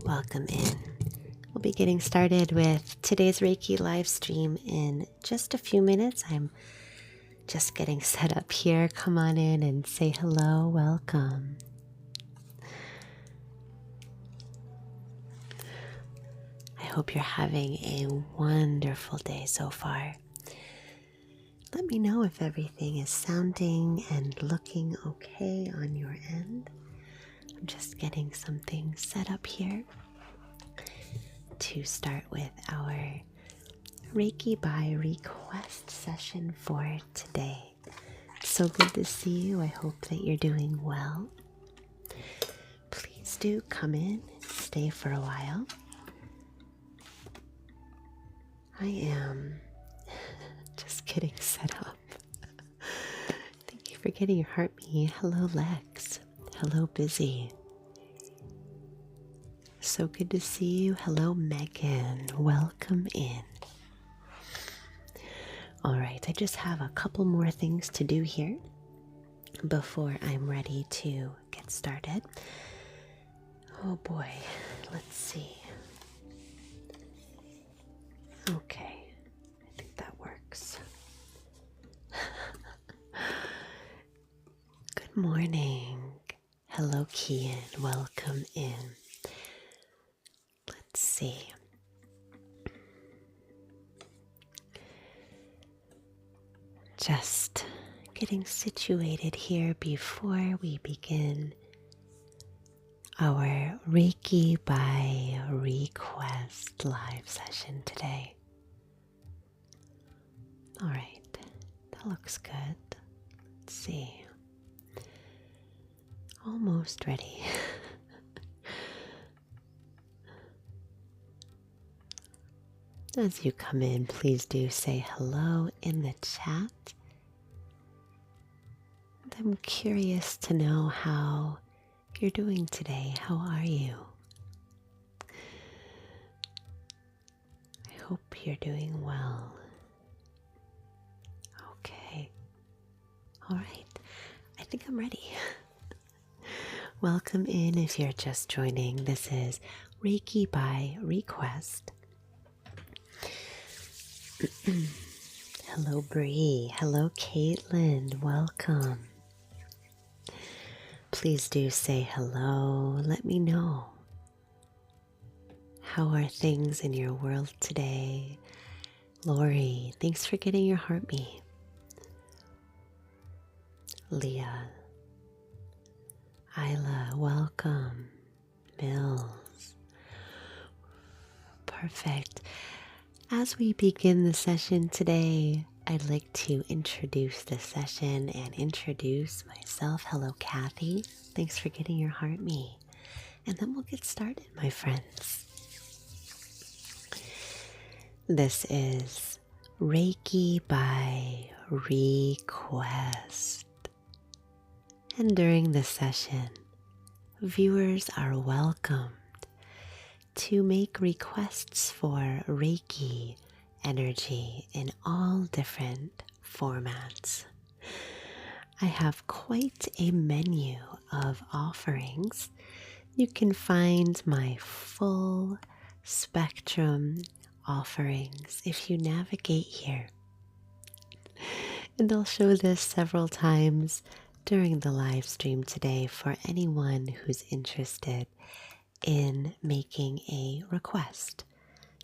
Welcome in. We'll be getting started with today's Reiki live stream in just a few minutes. I'm just getting set up here. Come on in and say hello. Welcome. I hope you're having a wonderful day so far. Let me know if everything is sounding and looking okay on your end. I'm just getting some things set up here to start with our Reiki by request session for today. It's so good to see you. I hope that you're doing well. Please do come in and stay for a while. I am just getting set up. Thank you for getting your heart beat. Hello, Lex. Hello, Busy. So good to see you. Hello, Megan. Welcome in. All right, I just have a couple more things to do here before I'm ready to get started. Oh boy, let's see. Okay, I think that works. Good morning. Hello, Kian. Welcome in. Let's see. Just getting situated here before we begin our Reiki by request live session today. All right, that looks good. Let's see. Almost ready. As you come in, please do say hello in the chat. And I'm curious to know how you're doing today. How are you? I hope you're doing well. Okay. All right. I think I'm ready. Welcome in if you're just joining. This is Reiki by request. Hello, Bree. Hello, Caitlin. Welcome. Please do say hello. Let me know. How are things in your world today? Lori, thanks for getting your heartbeat. Leah. Isla, welcome. Mills. Perfect. As we begin the session today, I'd like to introduce the session and introduce myself. Hello, Kathy. Thanks for getting your heart me. And then we'll get started, my friends. This is Reiki by request. And during the session, viewers are welcomed to make requests for Reiki energy in all different formats. I have quite a menu of offerings. You can find my full spectrum offerings if you navigate here. And I'll show this several times during the live stream today for anyone who's interested in making a request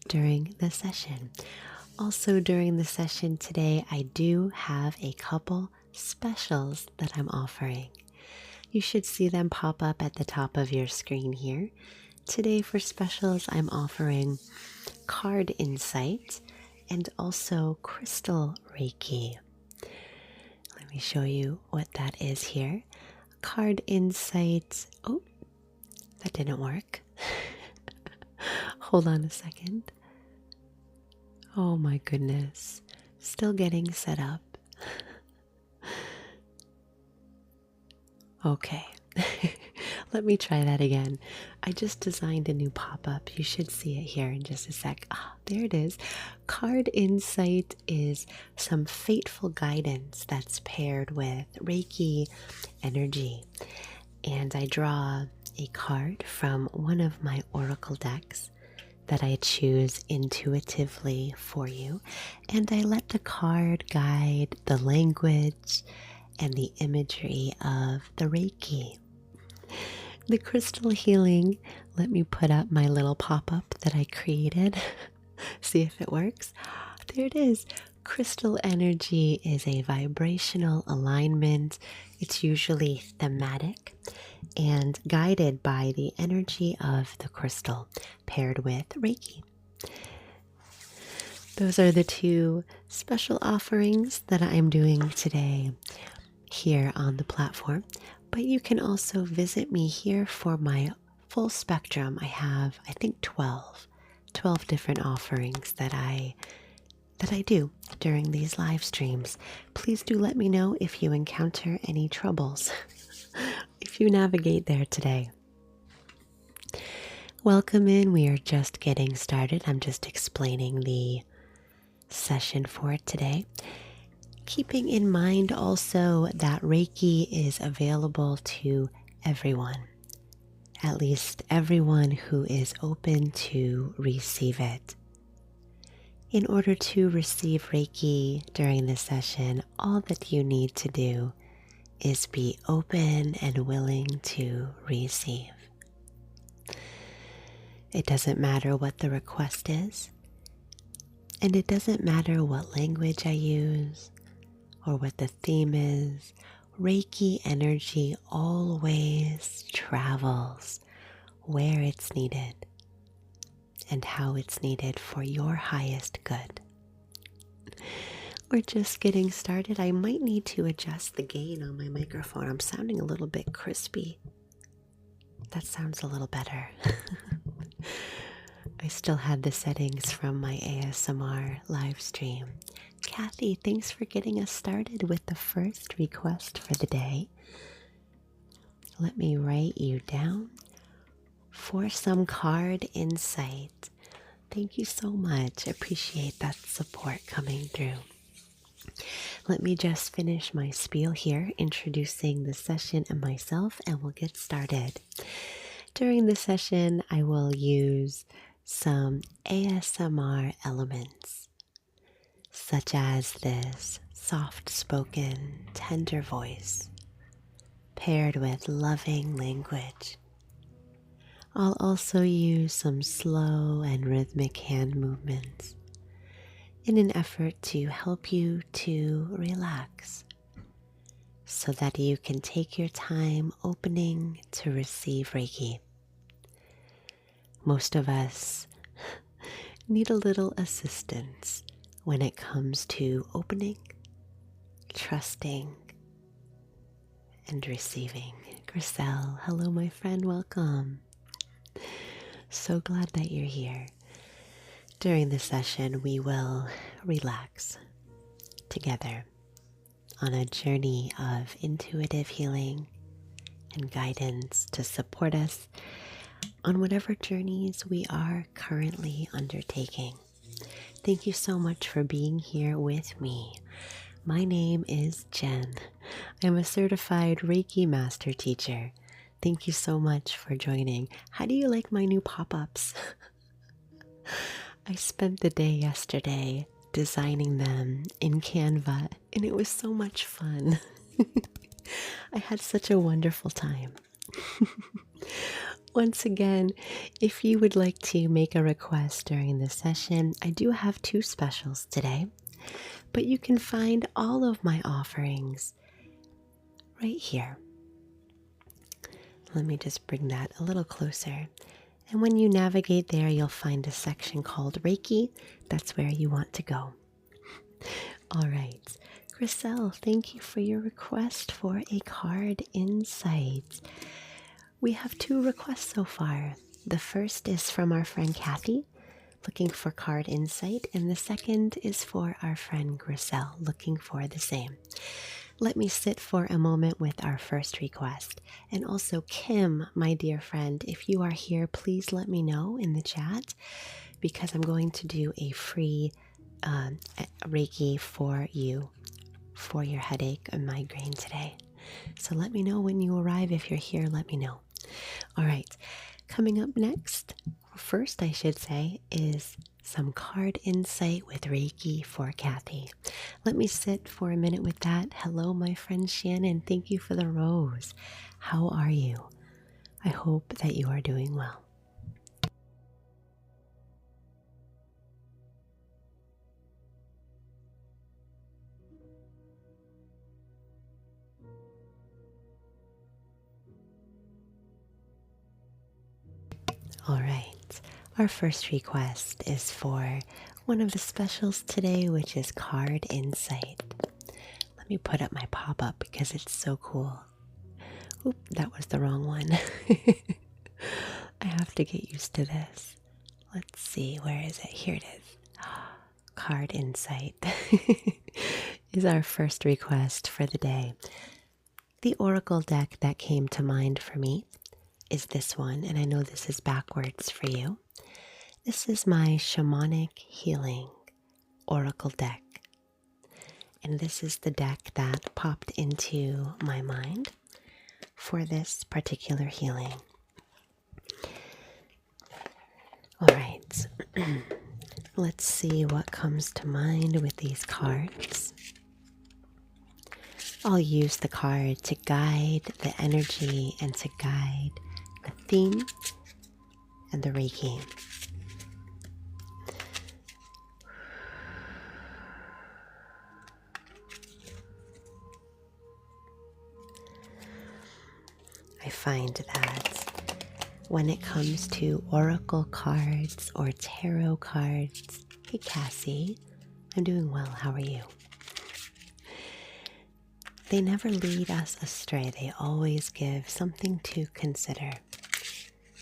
during the session. Also during the session today, I do have a couple specials that I'm offering. You should see them pop up at the top of your screen here. Today for specials, I'm offering card insight and also crystal Reiki. Let me show you what that is here. Card insight. Oh, that didn't work. Hold on a second. Oh my goodness. Still getting set up. Okay. Let me try that again. I just designed a new pop-up. You should see it here in just a sec. There it is. Card insight is some fateful guidance that's paired with Reiki energy. And I draw a card from one of my oracle decks that I choose intuitively for you, and I let the card guide the language and the imagery of the Reiki. The crystal healing, let me put up my little pop-up that I created. See if it works. There it is. Crystal energy is a vibrational alignment. It's usually thematic and guided by the energy of the crystal paired with Reiki. Those are the two special offerings that I'm doing today here on the platform. But you can also visit me here for my full spectrum. I have, I think, 12 different offerings that I do during these live streams. Please do let me know if you encounter any troubles, if you navigate there today. Welcome in. We are just getting started. I'm just explaining the session for today. Keeping in mind also that Reiki is available to everyone, at least everyone who is open to receive it. In order to receive Reiki during this session, all that you need to do is be open and willing to receive. It doesn't matter what the request is, and it doesn't matter what language I use or what the theme is. Reiki energy always travels where it's needed and how it's needed for your highest good. We're just getting started. I might need to adjust the gain on my microphone. I'm sounding a little bit crispy. That sounds a little better. I still had the settings from my ASMR live stream. Kathy, thanks for getting us started with the first request for the day. Let me write you down for some card insight. Thank you so much. Appreciate that support coming through. Let me just finish my spiel here, introducing the session and myself, and we'll get started. During the session, I will use some ASMR elements, such as this soft-spoken, tender voice, paired with loving language. I'll also use some slow and rhythmic hand movements in an effort to help you to relax so that you can take your time opening to receive Reiki. Most of us need a little assistance when it comes to opening, trusting, and receiving. Griselle, hello my friend, welcome. So glad that you're here. During the session, we will relax together on a journey of intuitive healing and guidance to support us on whatever journeys we are currently undertaking. Thank you so much for being here with me. My name is Jen. I'm a certified Reiki Master Teacher. Thank you so much for joining. How do you like my new pop-ups? I spent the day yesterday designing them in Canva, and it was so much fun. I had such a wonderful time. Once again, if you would like to make a request during this session, I do have two specials today, but you can find all of my offerings right here. Let me just bring that a little closer. And when you navigate there, you'll find a section called Reiki. That's where you want to go. All right. Griselle, thank you for your request for a card insight. We have two requests so far. The first is from our friend Kathy, looking for card insight, and the second is for our friend Griselle, looking for the same. Let me sit for a moment with our first request. And also, Kim, my dear friend, if you are here, please let me know in the chat, because I'm going to do a free Reiki for you for your headache and migraine today. So let me know when you arrive. If you're here, let me know. All right, coming up next, first I should say, is some card insight with Reiki for Kathy. Let me sit for a minute with that. Hello, my friend Shannon. Thank you for the rose. How are you? I hope that you are doing well. All right, our first request is for one of the specials today, which is card insight. Let me put up my pop-up because it's so cool. Oop, that was the wrong one. I have to get used to this. Let's see, where is it? Here it is. Card insight is our first request for the day. The oracle deck that came to mind for me is this one, and I know this is backwards for you. This is my shamanic healing oracle deck. And this is the deck that popped into my mind for this particular healing. All right, let's see what comes to mind with these cards. I'll use the card to guide the energy and to guide the theme and the Reiki. I find that when it comes to oracle cards or tarot cards, hey Cassie, I'm doing well, how are you? They never lead us astray. They always give something to consider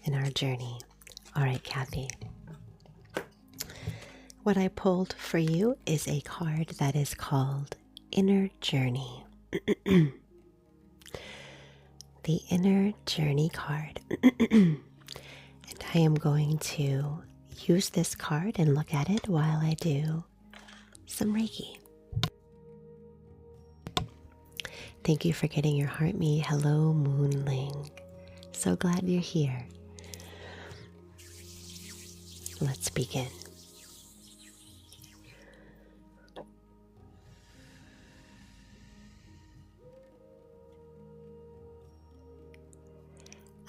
in our journey. All right, Kathy. What I pulled for you is a card that is called Inner Journey. The Inner Journey card. And I am going to use this card and look at it while I do some Reiki. Thank you for getting your heart me. Hello, Moonling. So glad you're here. Let's begin.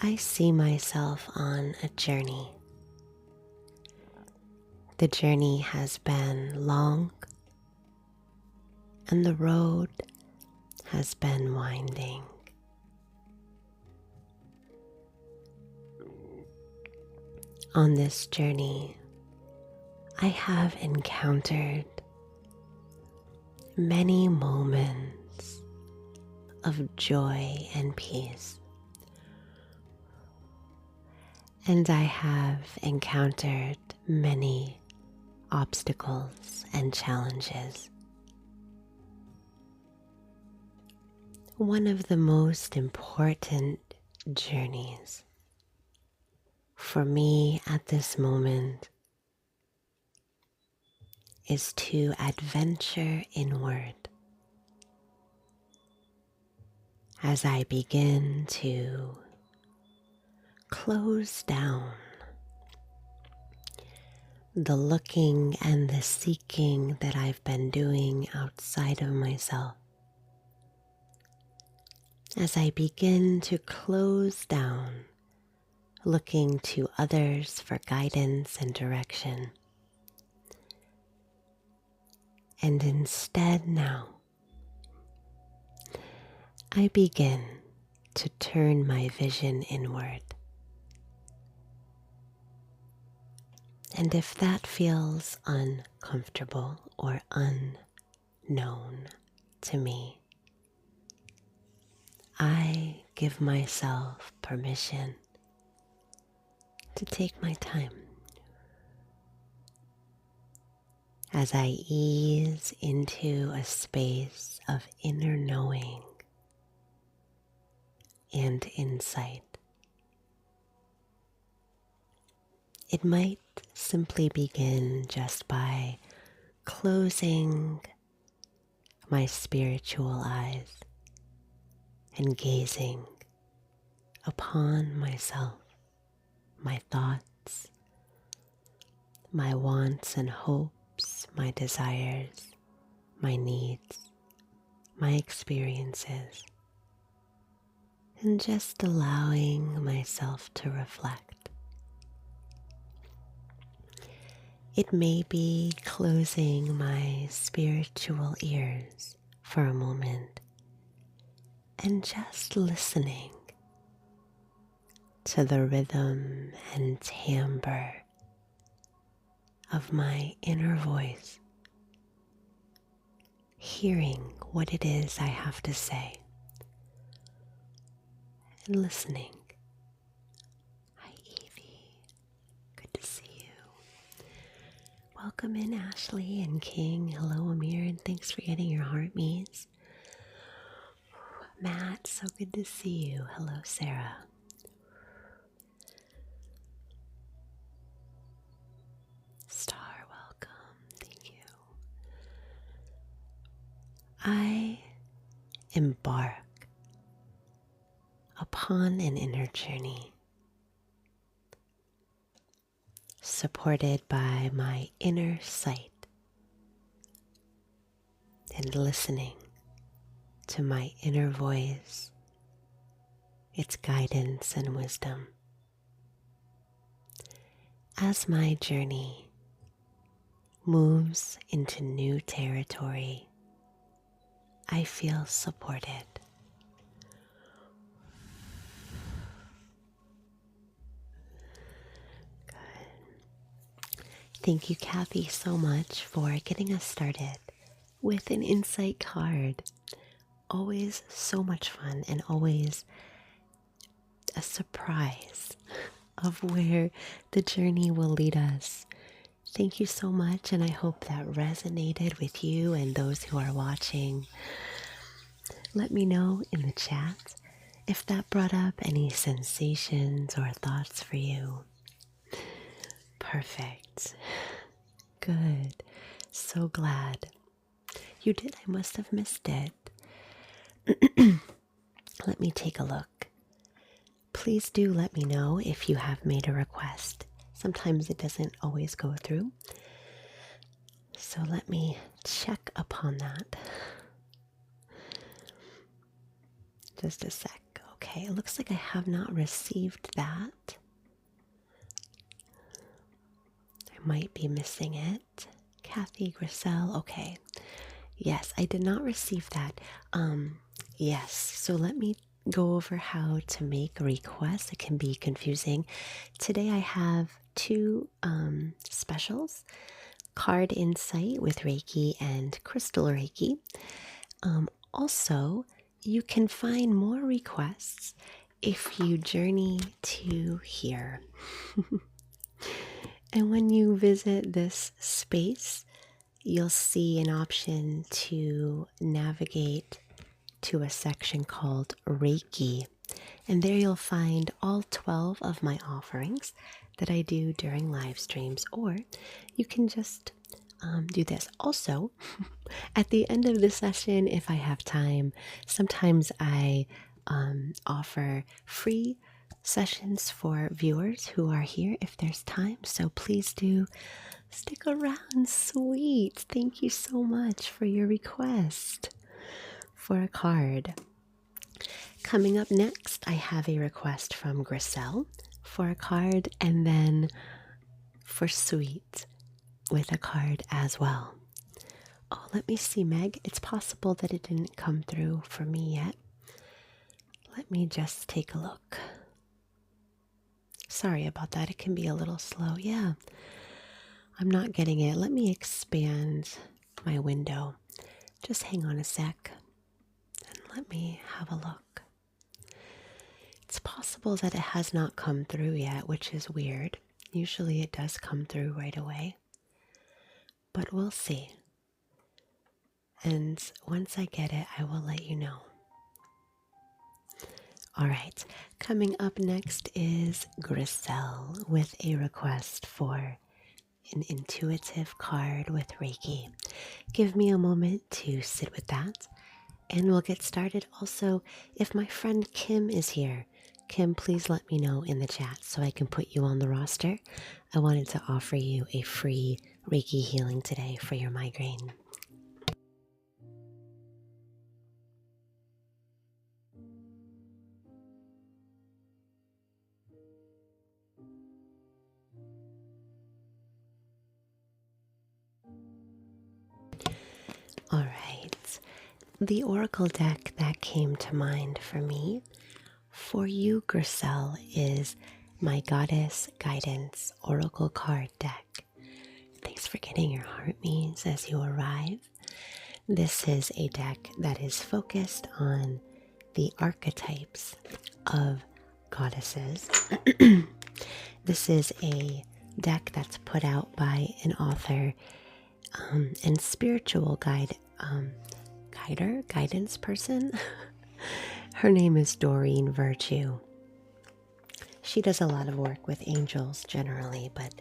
I see myself on a journey. The journey has been long, and the road has been winding. On this journey, I have encountered many moments of joy and peace. And I have encountered many obstacles and challenges. One of the most important journeys for me at this moment is to adventure inward as I begin to close down the looking and the seeking that I've been doing outside of myself. As I begin to close down looking to others for guidance and direction. And instead now, I begin to turn my vision inward. And if that feels uncomfortable or unknown to me, I give myself permission to take my time as I ease into a space of inner knowing and insight. It might simply begin just by closing my spiritual eyes and gazing upon myself, my thoughts, my wants and hopes, my desires, my needs, my experiences, and just allowing myself to reflect. It may be closing my spiritual ears for a moment and just listening to the rhythm and timbre of my inner voice, hearing what it is I have to say, and listening. Hi, Evie. Good to see you. Welcome in, Ashley and King. Hello, Amir, and thanks for getting your heart meets. Matt, so good to see you. Hello, Sarah. Star, welcome. Thank you. I embark upon an inner journey, supported by my inner sight and listening to my inner voice, its guidance and wisdom. As my journey moves into new territory, I feel supported. Good. Thank you, Kathy, so much for getting us started with an insight card. Always so much fun and always a surprise of where the journey will lead us. Thank you so much, and I hope that resonated with you and those who are watching. Let me know in the chat if that brought up any sensations or thoughts for you. Perfect. Good. So glad. You did. I must have missed it. Let me take a look. Please do let me know if you have made a request. Sometimes it doesn't always go through. So let me check upon that. Just a sec. Okay, it looks like I have not received that. I might be missing it. Kathy Griselle, okay. Yes, I did not receive that. Yes, so let me go over how to make a request. It can be confusing. Today I have two specials. Card Insight with Reiki and Crystal Reiki. Also, you can find more requests if you journey to here. And when you visit this space, you'll see an option to navigate to a section called Reiki. And there you'll find all 12 of my offerings that I do during live streams, or you can just do this. Also, at the end of the session, if I have time, sometimes I offer free sessions for viewers who are here if there's time. So please do stick around. Sweet. Thank you so much for your request for a card. Coming up next, I have a request from Griselle for a card, and then for Sweet with a card as well. Oh, let me see, Meg. It's possible that it didn't come through for me yet. Let me just take a look. Sorry about that. It can be a little slow. Yeah, I'm not getting it. Let me expand my window. Just hang on a sec and let me have a look. It's possible that it has not come through yet, which is weird. Usually it does come through right away, but we'll see. And once I get it, I will let you know. All right, coming up next is Griselle with a request for an intuitive card with Reiki. Give me a moment to sit with that, and we'll get started. Also, if my friend Kim is here, Kim, please let me know in the chat so I can put you on the roster. I wanted to offer you a free Reiki healing today for your migraine. All right. The oracle deck that came to mind for me, for you, Griselle, is my Goddess Guidance Oracle card deck. Thanks for getting your heart means as you arrive. This is a deck that is focused on the archetypes of goddesses. This is a deck that's put out by an author and spiritual guidance person. Her name is Doreen Virtue. She does a lot of work with angels generally, but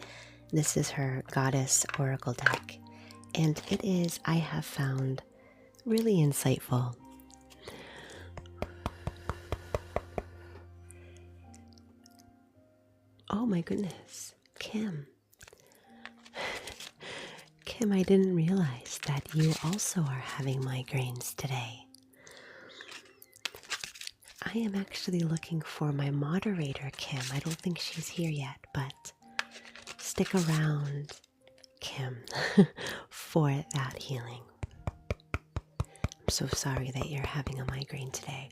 this is her Goddess Oracle deck. And it is, I have found, really insightful. Oh my goodness, Kim. Kim, I didn't realize that you also are having migraines today. I am actually looking for my moderator, Kim. I don't think she's here yet, but stick around, Kim, for that healing. I'm so sorry that you're having a migraine today.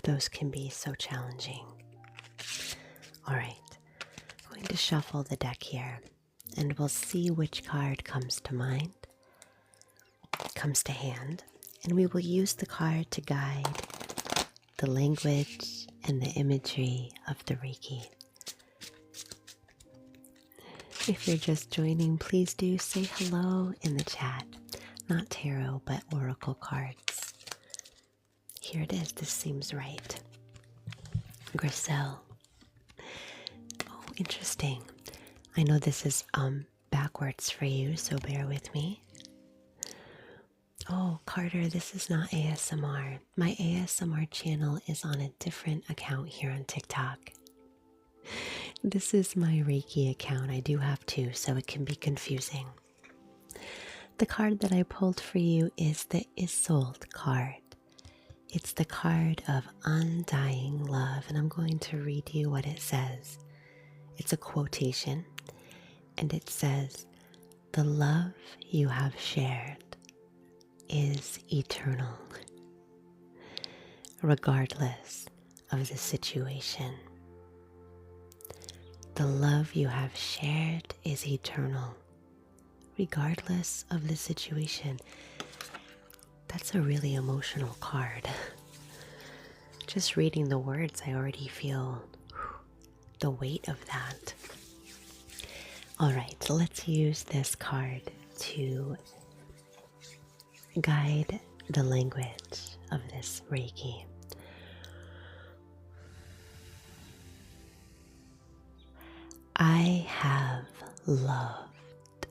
Those can be so challenging. All right, I'm going to shuffle the deck here, and we'll see which card comes to mind, comes to hand, and we will use the card to guide the language and the imagery of the Reiki. If you're just joining, please do say hello in the chat. Not tarot, but oracle cards. Here it is. This seems right. Griselle. Oh, interesting. I know this is backwards for you, so bear with me. Oh, Carter, this is not ASMR. My ASMR channel is on a different account here on TikTok. This is my Reiki account. I do have two, so it can be confusing. The card that I pulled for you is the Isolt card. It's the card of undying love, and I'm going to read you what it says. It's a quotation, and it says, "The love you have shared is eternal, regardless of the situation." The love you have shared is eternal, regardless of the situation. That's a really emotional card. Just reading the words, I already feel the weight of that. All right, so let's use this card to guide the language of this Reiki. I have loved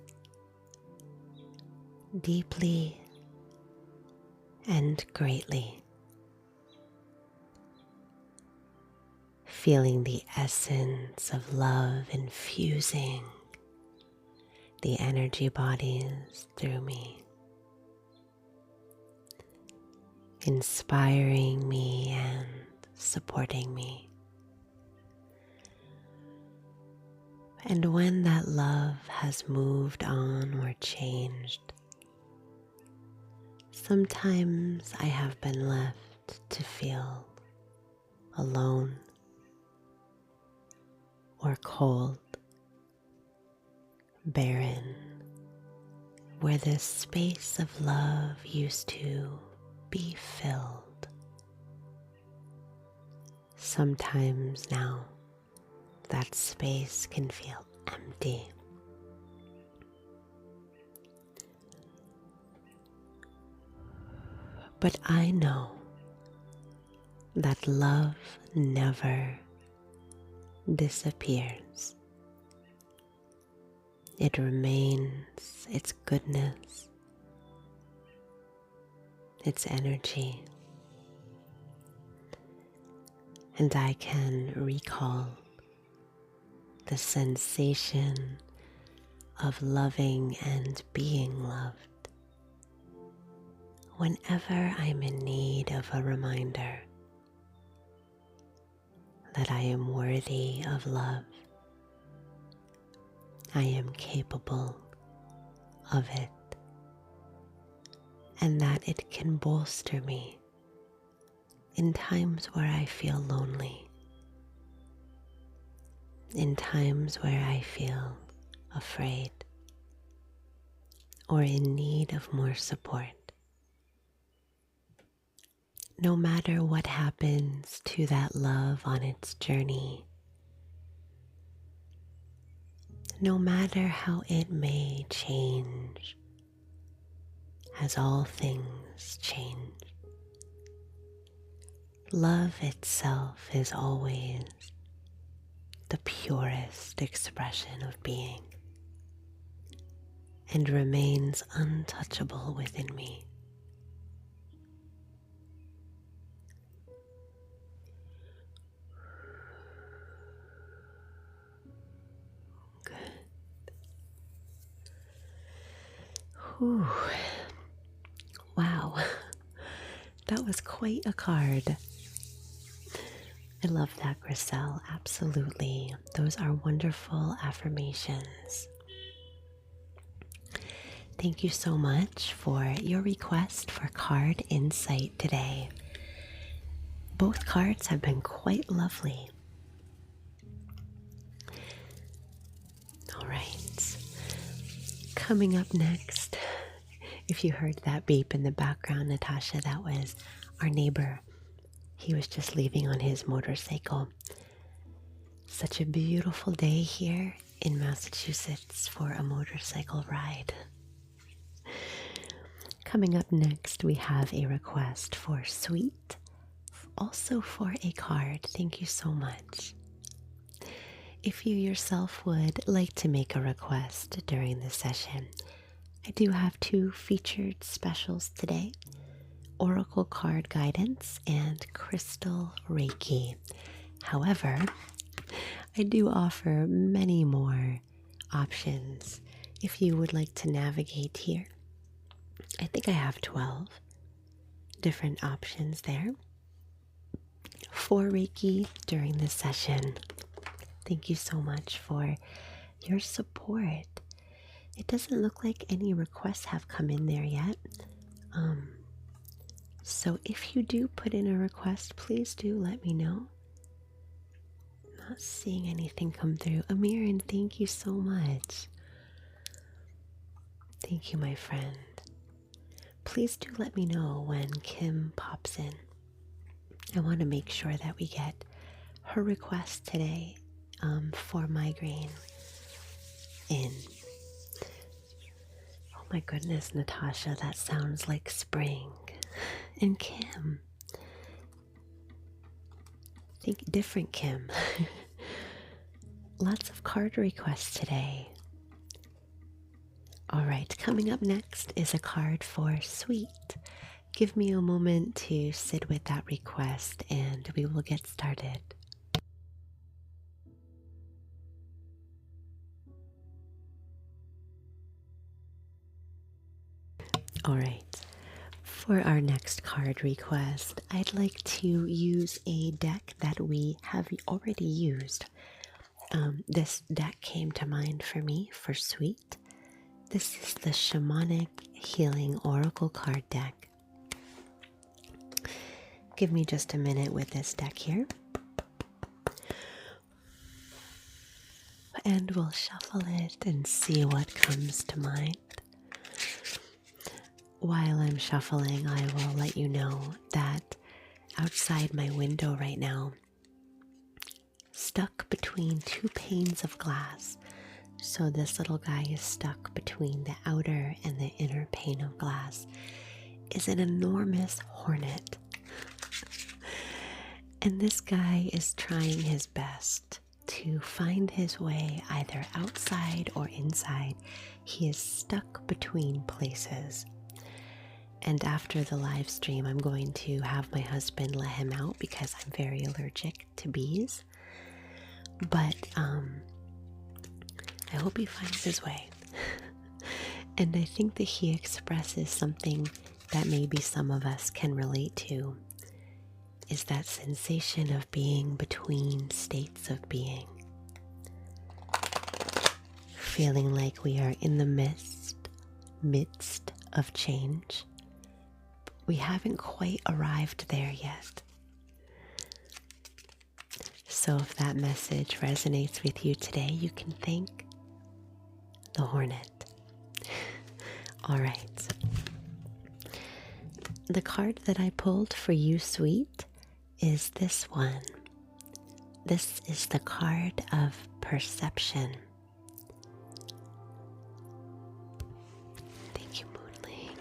deeply and greatly, feeling the essence of love infusing the energy bodies through me, inspiring me and supporting me. And when that love has moved on or changed, sometimes I have been left to feel alone or cold, barren, where this space of love used to be filled. Sometimes now, that space can feel empty. But I know that love never disappears. It remains, its goodness, its energy. and I can recall the sensation of loving and being loved whenever I'm in need of a reminder that I am worthy of love. I am capable of it, and that it can bolster me in times where I feel lonely, in times where I feel afraid or in need of more support. No matter what happens to that love on its journey, no matter how it may change, as all things change, love itself is always the purest expression of being and remains untouchable within me. Good. Whew. Wow, that was quite a card. I love that, Griselle. Absolutely. Those are wonderful affirmations. Thank you so much for your request for card insight today. Both cards have been quite lovely. All right. Coming up next, if you heard that beep in the background, Natasha, that was our neighbor. He was just leaving on his motorcycle. Such a beautiful day here in Massachusetts for a motorcycle ride. Coming up next, we have a request for Sweet, also for a card. Thank you so much. If you yourself would like to make a request during the session, I do have 2 featured specials today: Oracle Card Guidance and Crystal Reiki. However, I do offer many more options if you would like to navigate here. I think I have 12 different options there for Reiki during this session. Thank you so much for your support. It doesn't look like any requests have come in there yet. So if you do put in a request, please do let me know. Not seeing anything come through. Amirin, thank you so much. Thank you, my friend. Please do let me know when Kim pops in. I want to make sure that we get her request today for migraine in. Oh my goodness, Natasha, that sounds like spring. And Kim. Think different Kim. Lots of card requests today. All right, coming up next is a card for Sweet. Give me a moment to sit with that request and we will get started. All right, for our next card request, I'd like to use a deck that we have already used. This deck came to mind for me for Sweet. This is the Shamanic Healing Oracle card deck. Give me just a minute with this deck here. And we'll shuffle it and see what comes to mind. While I'm shuffling, I will let you know that outside my window right now, stuck between 2 panes of glass, so this little guy is stuck between the outer and the inner pane of glass, is an enormous hornet. And this guy is trying his best to find his way either outside or inside. He is stuck between places. And after the live stream, I'm going to have my husband let him out because I'm very allergic to bees. But I hope he finds his way. And I think that he expresses something that maybe some of us can relate to, is that sensation of being between states of being. Feeling like we are in the midst of change. We haven't quite arrived there yet. So if that message resonates with you today, you can thank the hornet. All right. The card that I pulled for you, sweet, is this one. This is the card of perception. Thank you, Moonling.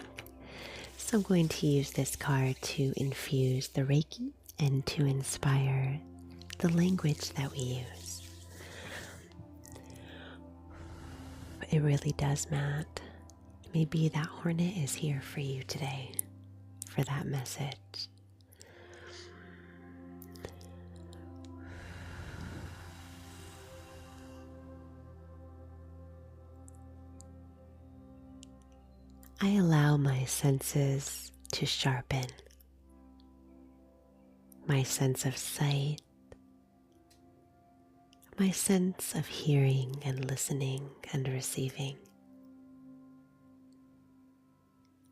So I'm going to use this card to infuse the Reiki and to inspire the language that we use. It really does, Matt. Maybe that hornet is here for you today, for that message. I allow my senses to sharpen. My sense of sight, my sense of hearing and listening and receiving,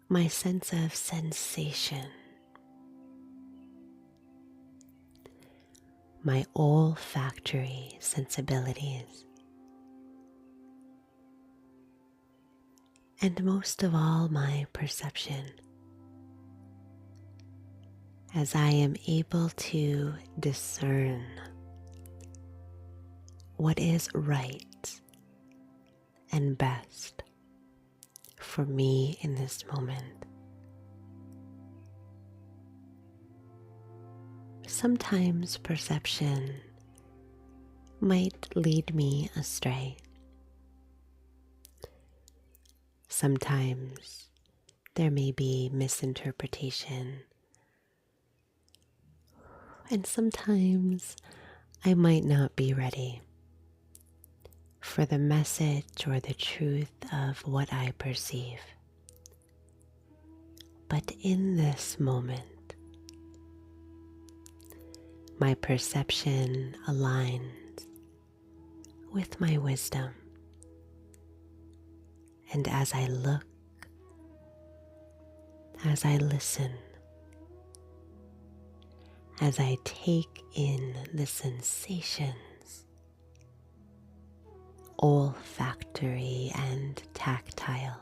my sense of sensation, my olfactory sensibilities, and most of all, my perception, as I am able to discern what is right and best for me in this moment. Sometimes perception might lead me astray. Sometimes there may be misinterpretation, and sometimes I might not be ready for the message or the truth of what I perceive. But in this moment, my perception aligns with my wisdom. And as I look, as I listen, as I take in the sensations, olfactory and tactile,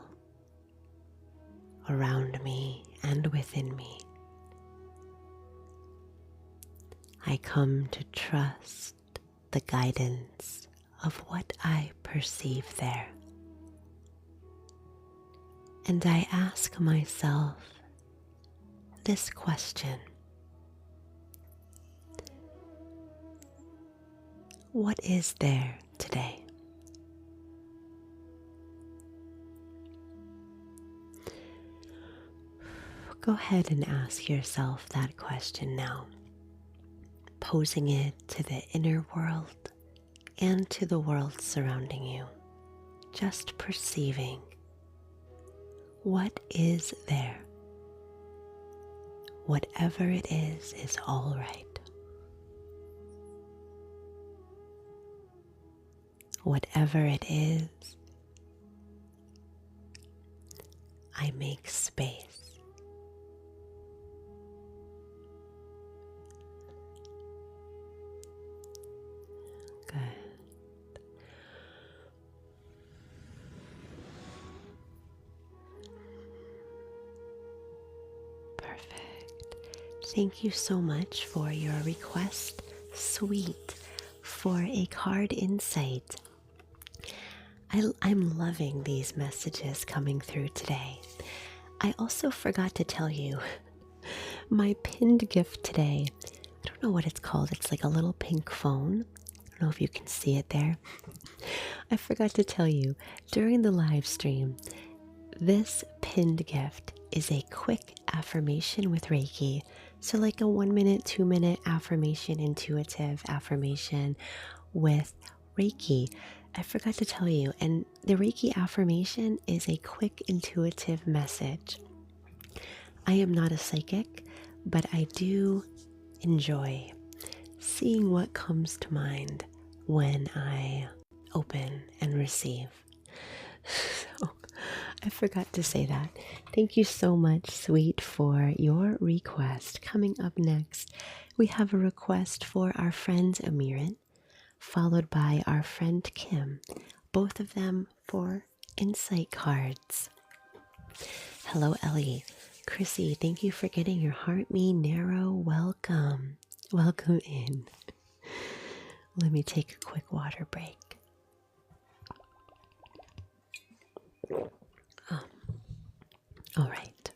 around me and within me, I come to trust the guidance of what I perceive there. And I ask myself this question: what is there today? Go ahead and ask yourself that question now, posing it to the inner world and to the world surrounding you, just perceiving what is there. Whatever it is all right. Whatever it is, I make space. Good. Perfect. Thank you so much for your request, sweet, for a card insight. I'm loving these messages coming through today. I also forgot to tell you my pinned gift today. I don't know what it's called. It's like a little pink phone. I don't know if you can see it there. I forgot to tell you, during the live stream, This pinned gift is a quick affirmation with Reiki. So like a 1 minute, 2 minute affirmation, intuitive affirmation with Reiki. I forgot to tell you, and the Reiki affirmation is a quick, intuitive message. I am not a psychic, but I do enjoy seeing what comes to mind when I open and receive. So I forgot to say that. Thank you so much, sweet, for your request. Coming up next, we have a request for our friend Amirin, followed by our friend Kim, both of them for insight cards. Hello, Ellie. Chrissy, thank you for getting your heart me narrow. Welcome. Welcome in. Let me take a quick water break. All right.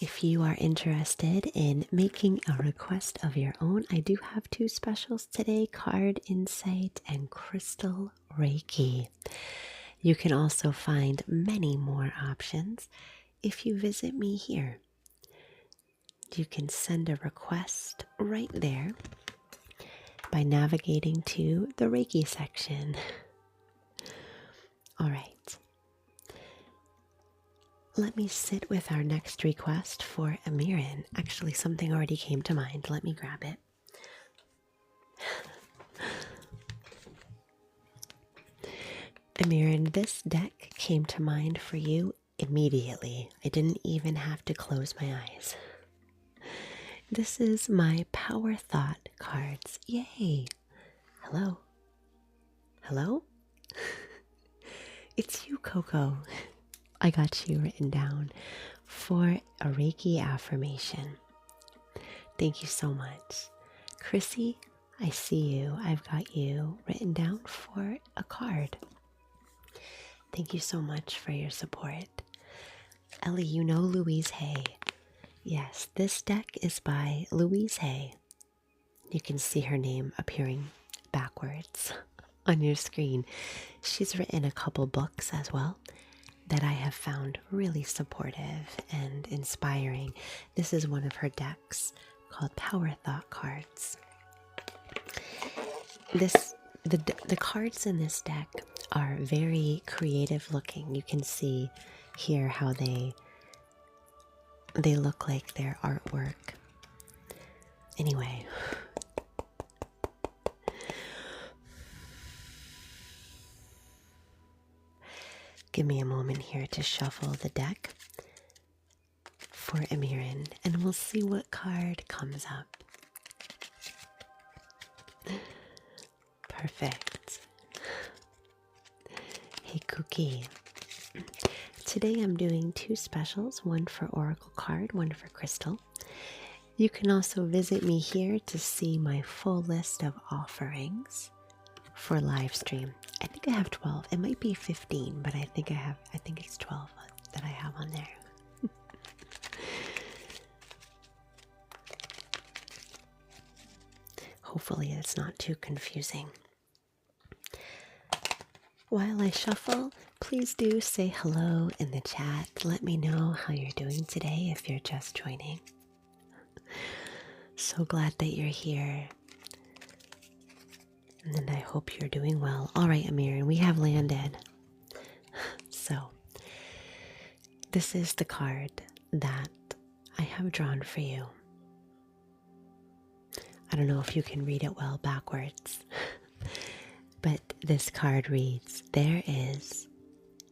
If you are interested in making a request of your own, I do have 2 specials today, Card Insight and Crystal Reiki. You can also find many more options if you visit me here. You can send a request right there by navigating to the Reiki section. All right. Let me sit with our next request for Amirin. Actually, something already came to mind. Let me grab it. Amirin, this deck came to mind for you immediately. I didn't even have to close my eyes. This is my Power Thought cards. Yay! Hello? Hello? It's you, Coco. I got you written down for a Reiki affirmation. Thank you so much. Chrissy, I see you. I've got you written down for a card. Thank you so much for your support. Ellie, you know Louise Hay. Yes, this deck is by Louise Hay. You can see her name appearing backwards on your screen. She's written a couple books as well that I have found really supportive and inspiring. This is one of her decks called Power Thought cards. The cards in this deck are very creative looking. You can see here how they look like their artwork. Anyway, give me a moment here to shuffle the deck for Amirin, and we'll see what card comes up. Perfect. Hey, Cookie. Today I'm doing 2 specials, one for Oracle card, one for Crystal. You can also visit me here to see my full list of offerings for live stream. I think I have 12. It might be 15, but I think it's 12 that I have on there. Hopefully it's not too confusing. While I shuffle, please do say hello in the chat. Let me know how you're doing today if you're just joining. So glad that you're here. And I hope you're doing well. All right, Amirin, we have landed. So, this is the card that I have drawn for you. I don't know if you can read it well backwards, but this card reads, there is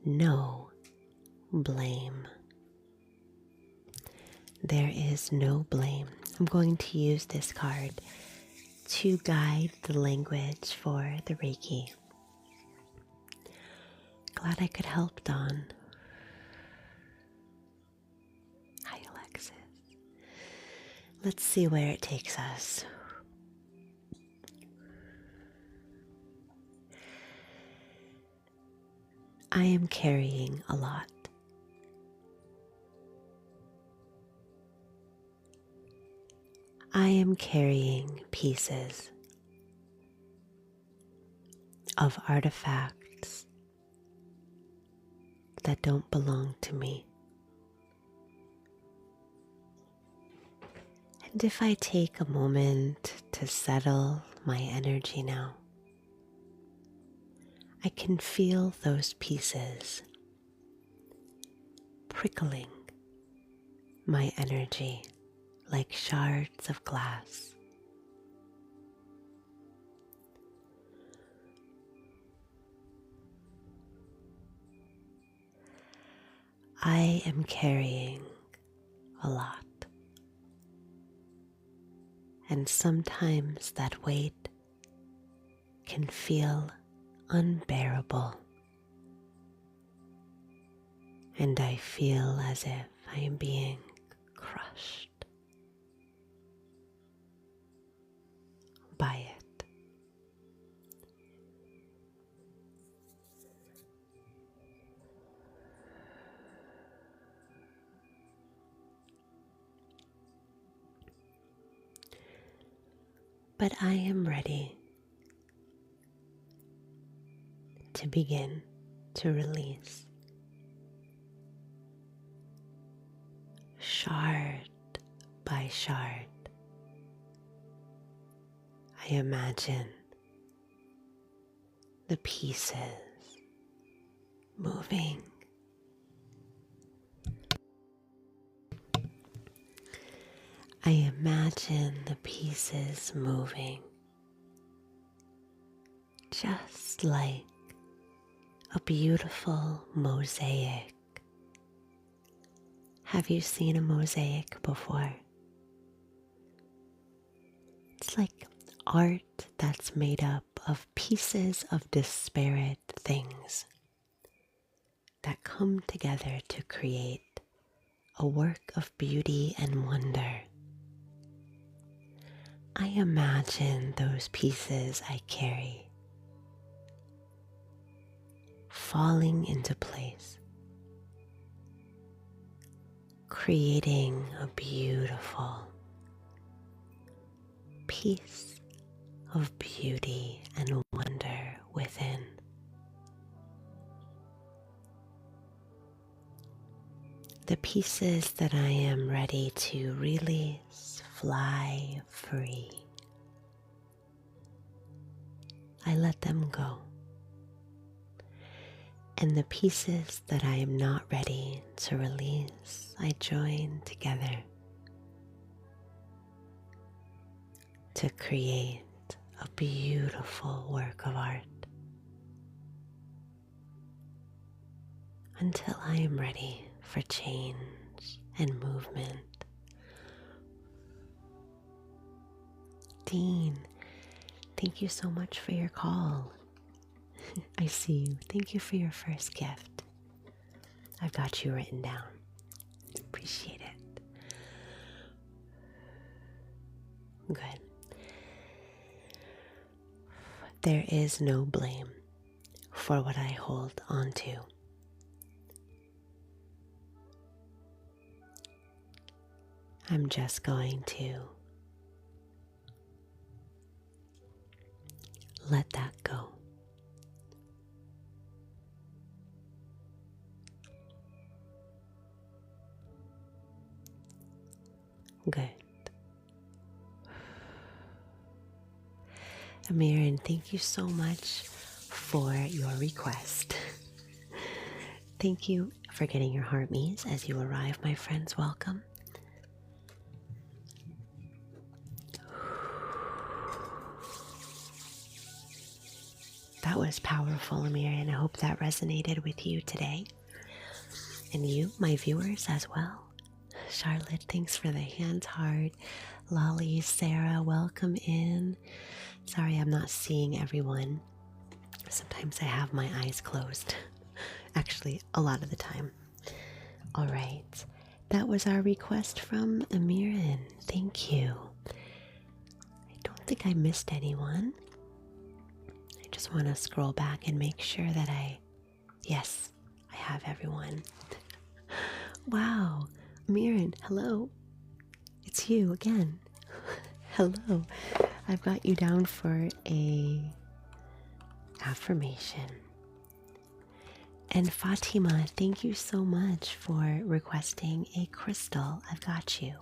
no blame. There is no blame. I'm going to use this card to guide the language for the Reiki. Glad I could help, Dawn. Hi, Alexis. Let's see where it takes us. I am carrying a lot. I am carrying pieces of artifacts, that don't belong to me. And if I take a moment to settle my energy now, I can feel those pieces prickling my energy like shards of glass. I am carrying a lot, and sometimes that weight can feel unbearable, and I feel as if I am being crushed by it. But I am ready to begin to release shard by shard. I imagine the pieces moving. I imagine the pieces moving just like a beautiful mosaic. Have you seen a mosaic before? It's like art that's made up of pieces of disparate things that come together to create a work of beauty and wonder. I imagine those pieces I carry falling into place, creating a beautiful piece of beauty and wonder within. The pieces that I am ready to release fly free. I let them go. And the pieces that I am not ready to release, I join together to create a beautiful work of art until I am ready for change and movement. Dean, thank you so much for your call. I see you. Thank you for your first gift. I've got you written down. Appreciate it. Good. There is no blame for what I hold on to. I'm just going to let that go. Good. Amir, and thank you so much for your request. Thank you for getting your heart meets as you arrive, my friends. Welcome. That was powerful, Amir, and I hope that resonated with you today. And you, my viewers, as well. Charlotte, thanks for the hands heart. Lolly, Sarah, welcome in. Sorry I'm not seeing everyone. Sometimes I have my eyes closed. Actually, a lot of the time. All right. That was our request from Amirin. Thank you. I don't think I missed anyone. I just want to scroll back and make sure that yes, I have everyone. Wow. Amirin, hello. It's you again. Hello. I've got you down for a affirmation. And Fatima, thank you so much for requesting a crystal. I've got you.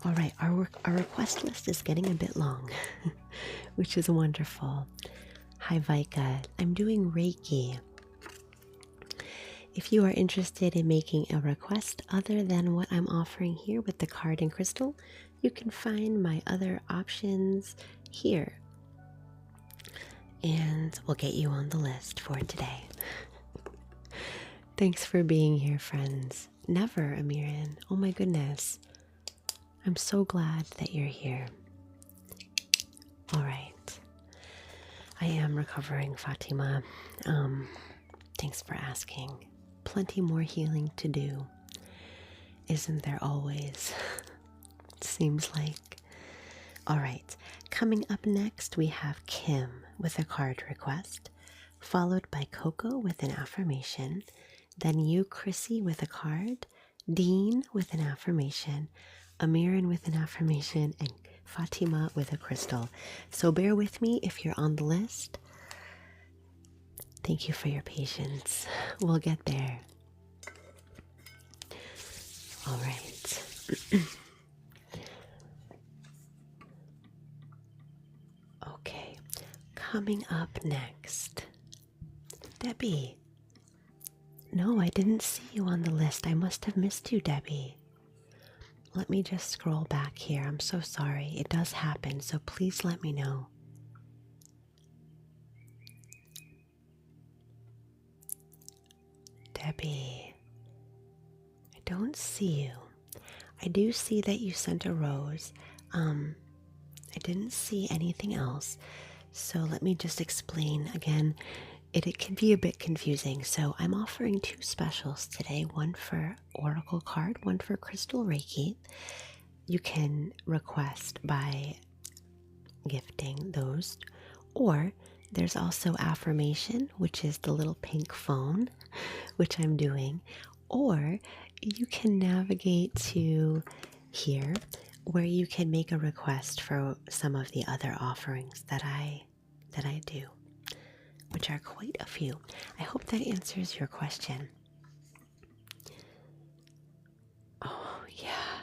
All right, our request list is getting a bit long, which is wonderful. Hi, Vika. I'm doing Reiki. If you are interested in making a request other than what I'm offering here with the card and crystal, you can find my other options here. And we'll get you on the list for today. Thanks for being here, friends. Never, Amirin. Oh my goodness. I'm so glad that you're here. All right. I am recovering, Fatima. Thanks for asking. Plenty more healing to do. Isn't there always? Seems like. All right. Coming up next, we have Kim with a card request, followed by Coco with an affirmation, then you, Chrissy, with a card, Dean with an affirmation, Amirin with an affirmation, and Fatima with a crystal. So bear with me if you're on the list. Thank you for your patience. We'll get there. All right. Okay. Coming up next, Debbie. No, I didn't see you on the list. I must have missed you, Debbie. Let me just scroll back here. I'm so sorry. It does happen, so please let me know. Debbie, I don't see you. I do see that you sent a rose. I didn't see anything else. So let me just explain again. It can be a bit confusing. So I'm offering two specials today. One for Oracle card, one for Crystal Reiki. You can request by gifting those. Or there's also affirmation, which is the little pink phone, which I'm doing. Or you can navigate to here where you can make a request for some of the other offerings that I do, which are quite a few. I hope that answers your question. Oh, yeah.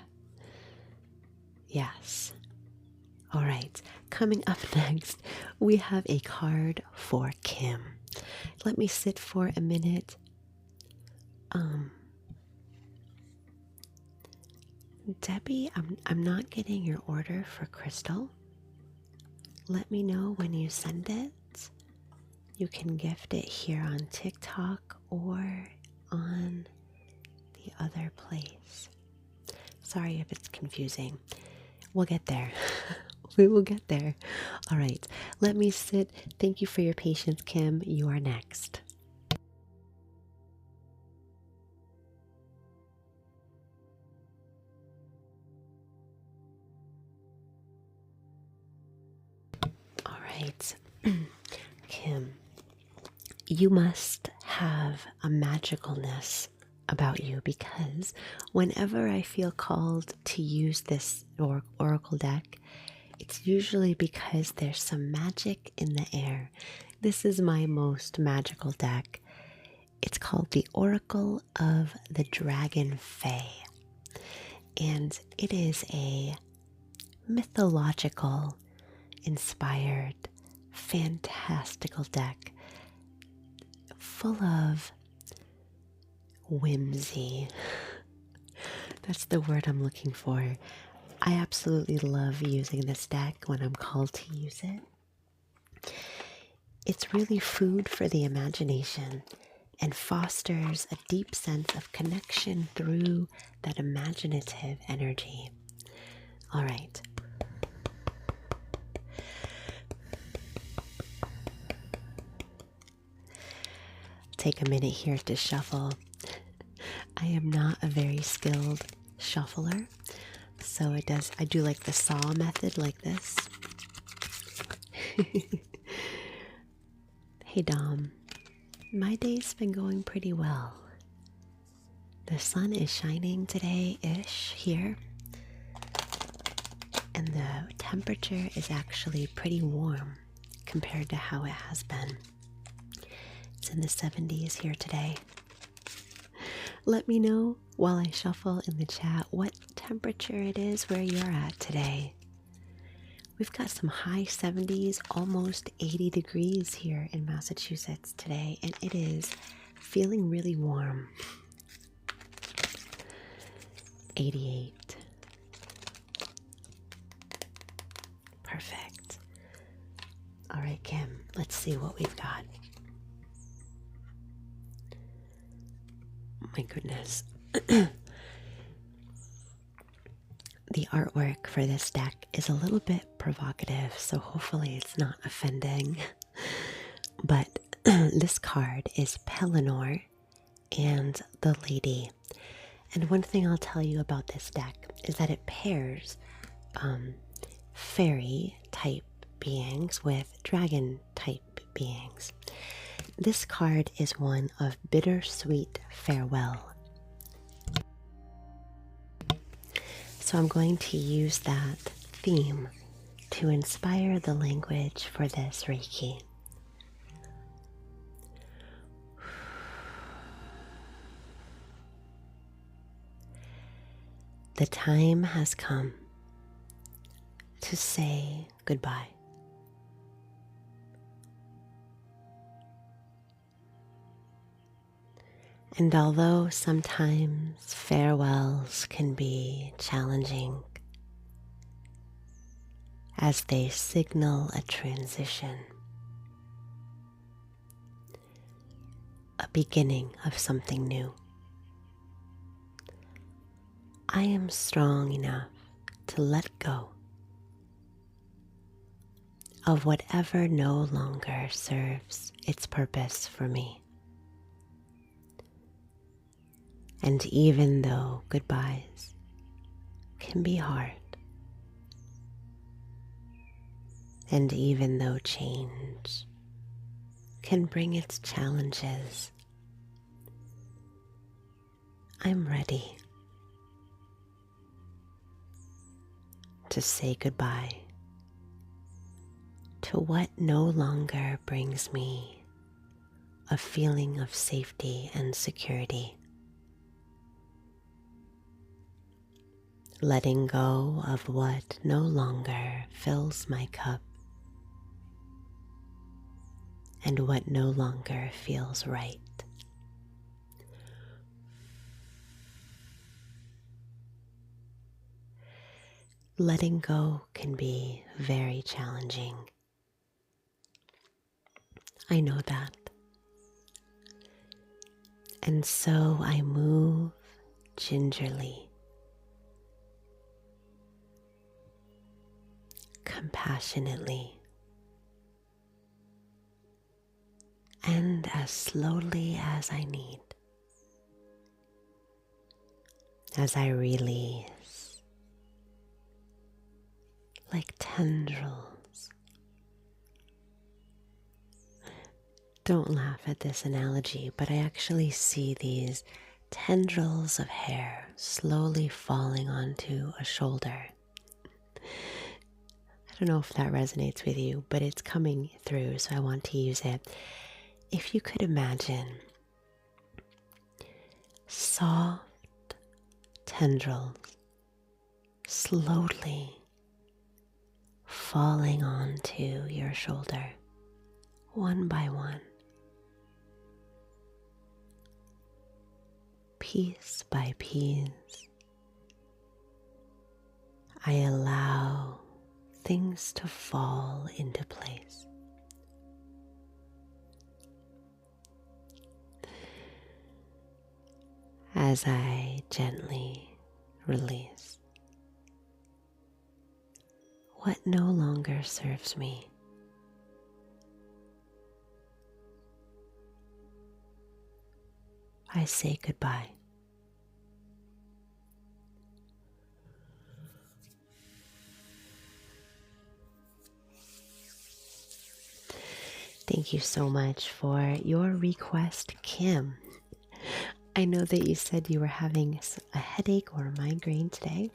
Yes. All right. Coming up next, we have a card for Kim. Let me sit for a minute. Debbie, I'm not getting your order for crystal. Let me know when you send it. You can gift it here on TikTok or on the other place. Sorry if it's confusing. We'll get there. We will get there. All right. Let me sit. Thank you for your patience, Kim. You are next. All right. Kim, you must have a magicalness about you, because whenever I feel called to use this oracle deck, it's usually because there's some magic in the air. This is my most magical deck. It's called the Oracle of the Dragon Fae, and it is a mythological inspired fantastical deck full of whimsy. That's the word I'm looking for. I absolutely love using this deck when I'm called to use it. It's really food for the imagination and fosters a deep sense of connection through that imaginative energy. All right. Take a minute here to shuffle. I am not a very skilled shuffler, so I do like the saw method like this. Hey Dom, my day's been going pretty well. The sun is shining today-ish here, and the temperature is actually pretty warm compared to how it has been. It's in the 70s here today. Let me know while I shuffle in the chat what temperature it is where you're at today. We've got some high 70s, almost 80 degrees here in Massachusetts today, and it is feeling really warm. 88. Perfect. All right, Kim, let's see what we've got. My goodness. The artwork for this deck is a little bit provocative, so hopefully it's not offending. But this card is Pellinor and the Lady. And one thing I'll tell you about this deck is that it pairs fairy type beings with dragon type beings. This card is one of Bittersweet Farewell. So I'm going to use that theme to inspire the language for this Reiki. The time has come to say goodbye. And although sometimes farewells can be challenging as they signal a transition, a beginning of something new, I am strong enough to let go of whatever no longer serves its purpose for me. And even though goodbyes can be hard, and even though change can bring its challenges, I'm ready to say goodbye to what no longer brings me a feeling of safety and security. Letting go of what no longer fills my cup and what no longer feels right. Letting go can be very challenging. I know that. And so I move gingerly, compassionately, and as slowly as I need, as I release like tendrils. Don't laugh at this analogy, but I actually see these tendrils of hair slowly falling onto a shoulder. I don't know if that resonates with you, but it's coming through, so I want to use it. If you could imagine soft tendrils slowly falling onto your shoulder, one by one, piece by piece, I allow things to fall into place. As I gently release what no longer serves me. I say goodbye. Thank you so much for your request, Kim. I know that you said you were having a headache or a migraine today.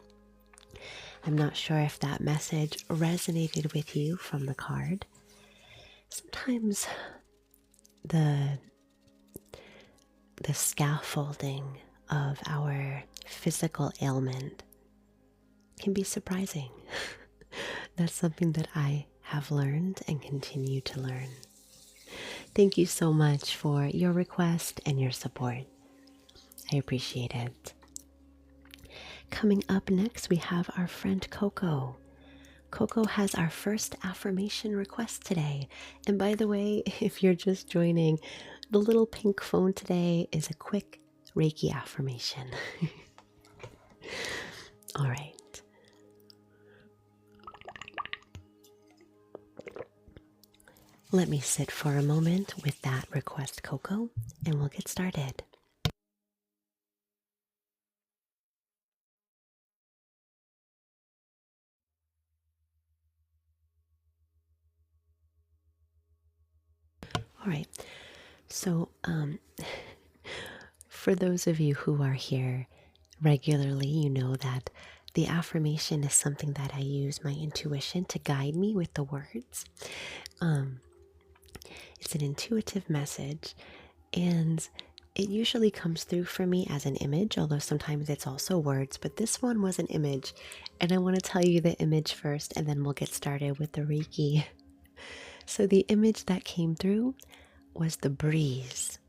I'm not sure if that message resonated with you from the card. Sometimes the the scaffolding of our physical ailment can be surprising. That's something that I have learned and continue to learn. Thank you so much for your request and your support. I appreciate it. Coming up next, we have our friend Coco. Coco has our first affirmation request today. And by the way, if you're just joining, the little pink phone today is a quick Reiki affirmation. All right. Let me sit for a moment with that request, Coco, and we'll get started. All right. So, for those of you who are here regularly, you know that the affirmation is something that I use my intuition to guide me with the words. It's an intuitive message, and it usually comes through for me as an image, although sometimes it's also words, but this one was an image, and I want to tell you the image first, and then we'll get started with the Reiki. So the image that came through was the breeze,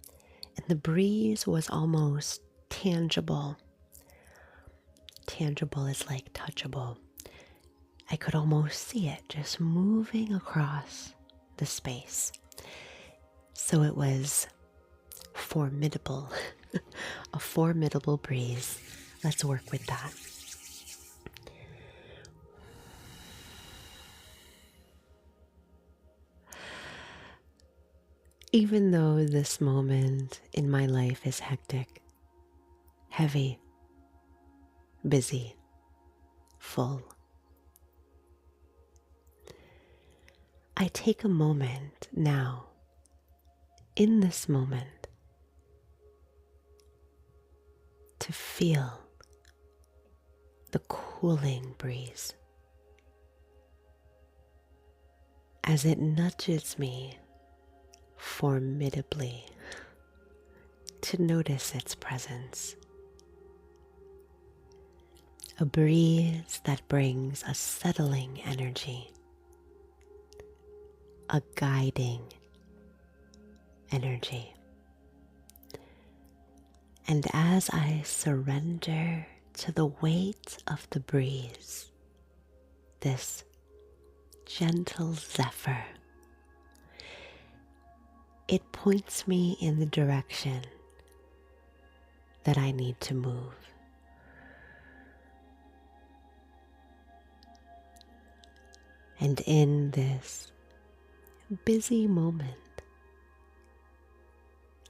and the breeze was almost tangible. Tangible is like touchable. I could almost see it just moving across the space. So it was formidable, a formidable breeze. Let's work with that. Even though this moment in my life is hectic, heavy, busy, full, I take a moment now, in this moment, to feel the cooling breeze as it nudges me formidably to notice its presence. A breeze that brings a settling energy, a guiding energy. And as I surrender to the weight of the breeze, this gentle zephyr, it points me in the direction that I need to move. And in this busy moment,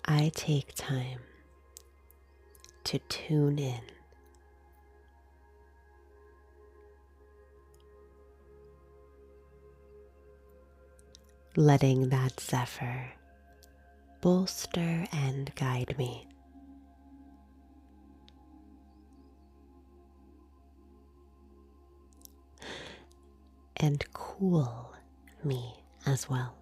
I take time to tune in. Letting that zephyr bolster and guide me. And cool me as well.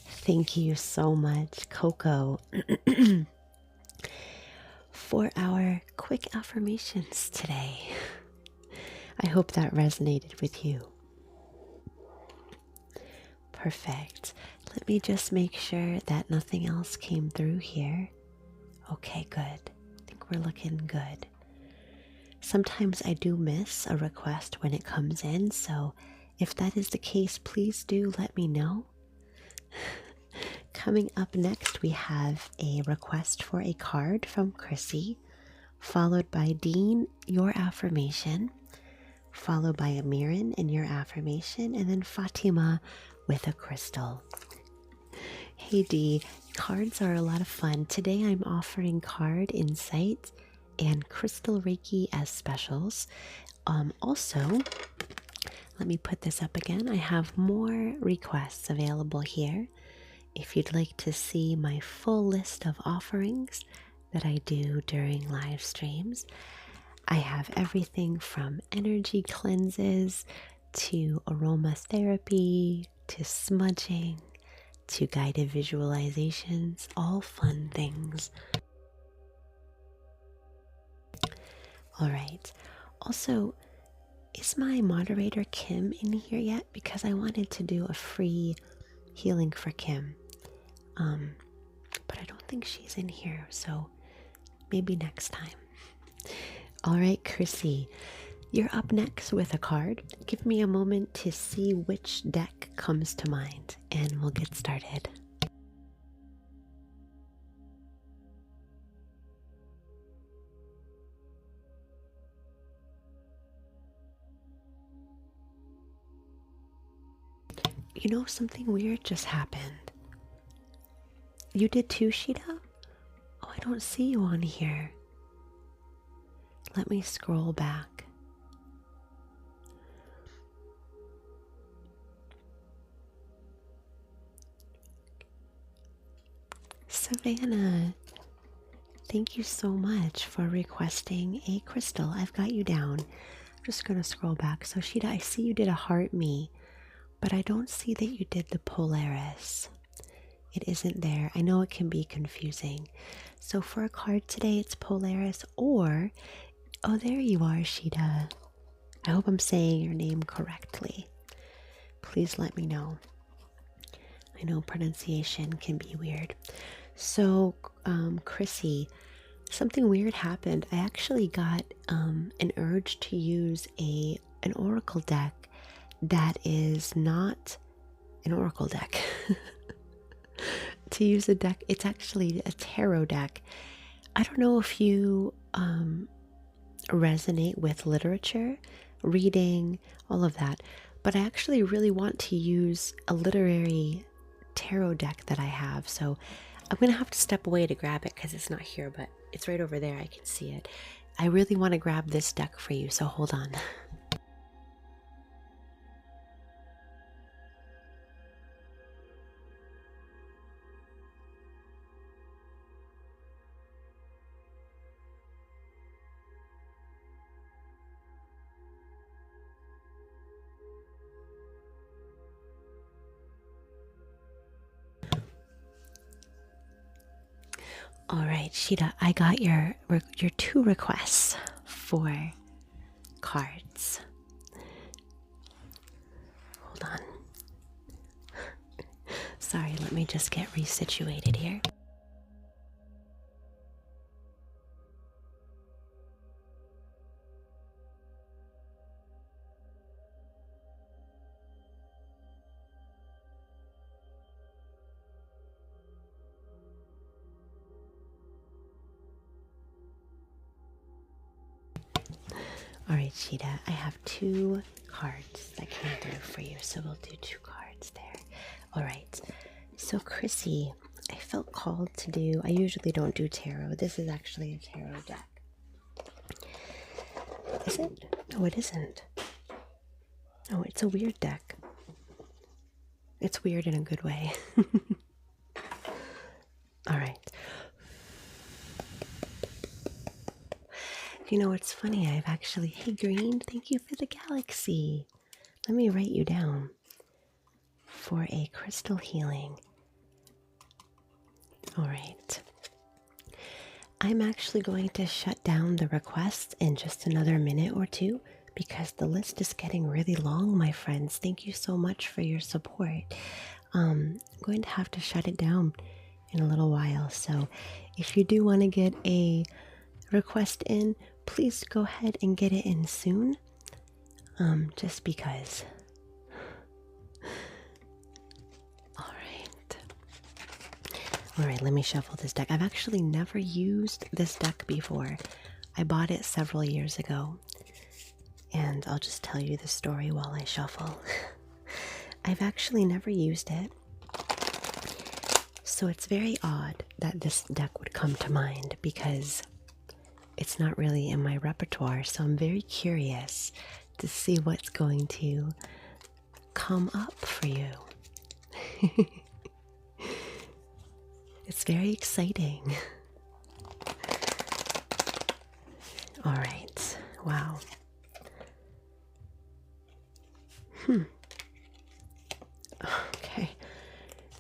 Thank you so much, Coco, for our quick affirmations today. I hope that resonated with you. Perfect. Let me just make sure that nothing else came through here. Okay, good. I think we're looking good. Sometimes I do miss a request when it comes in, so if that is the case, please do let me know. Coming up next, we have a request for a card from Chrissy, followed by Dean, your affirmation, followed by Amirin and your affirmation, and then Fatima with a crystal. Hey Dee, cards are a lot of fun. Today I'm offering card insight and crystal Reiki as specials. Also, let me put this up again. I have more requests available here. If you'd like to see my full list of offerings that I do during live streams, I have everything from energy cleanses to aromatherapy, to smudging, to guided visualizations, all fun things. All right. Also, is my moderator Kim in here yet? Because I wanted to do a free healing for Kim. But I don't think she's in here, so maybe next time. All right, Chrissy, you're up next with a card. Give me a moment to see which deck comes to mind, and we'll get started. You know, something weird just happened. You did too, Sheeta? Oh, I don't see you on here. Let me scroll back. Savannah, thank you so much for requesting a crystal. I've got you down. I'm just going to scroll back. So, Sheeta, I see you did a heart me, but I don't see that you did the Polaris. It isn't there. I know it can be confusing. So for a card today, it's Polaris or, oh, there you are, Sheeta. I hope I'm saying your name correctly. Please let me know. I know pronunciation can be weird. So, Chrissy, something weird happened. I actually got an urge to use an oracle deck that is not an oracle deck. To use a deck, it's actually a tarot deck. I don't know if you resonate with literature, reading, all of that, but I actually really want to use a literary tarot deck that I have. So I'm going to have to step away to grab it because it's not here, but it's right over there. I can see it. I really want to grab this deck for you, so hold on. All right, Sheeta, I got your 2 requests for cards. Hold on. Sorry, let me just get resituated here. All right, Sheeta, I have 2 cards that came through for you, so we'll do 2 cards there. All right, so Chrissy, I felt called to do, I usually don't do tarot. This is actually a tarot deck. Is it? No, it isn't. Oh, it's a weird deck. It's weird in a good way. All right. You know, it's funny, I've actually, hey Green, thank you for the galaxy. Let me write you down for a crystal healing. All right. I'm actually going to shut down the requests in just another minute or 2 because the list is getting really long, my friends. Thank you so much for your support. I'm going to have to shut it down in a little while. So if you do want to get a request in, please go ahead and get it in soon. Just because. All right, let me shuffle this deck. I've actually never used this deck before. I bought it several years ago, and I'll just tell you the story while I shuffle. I've actually never used it, so it's very odd that this deck would come to mind because it's not really in my repertoire, so I'm very curious to see what's going to come up for you. It's very exciting. All right. Wow.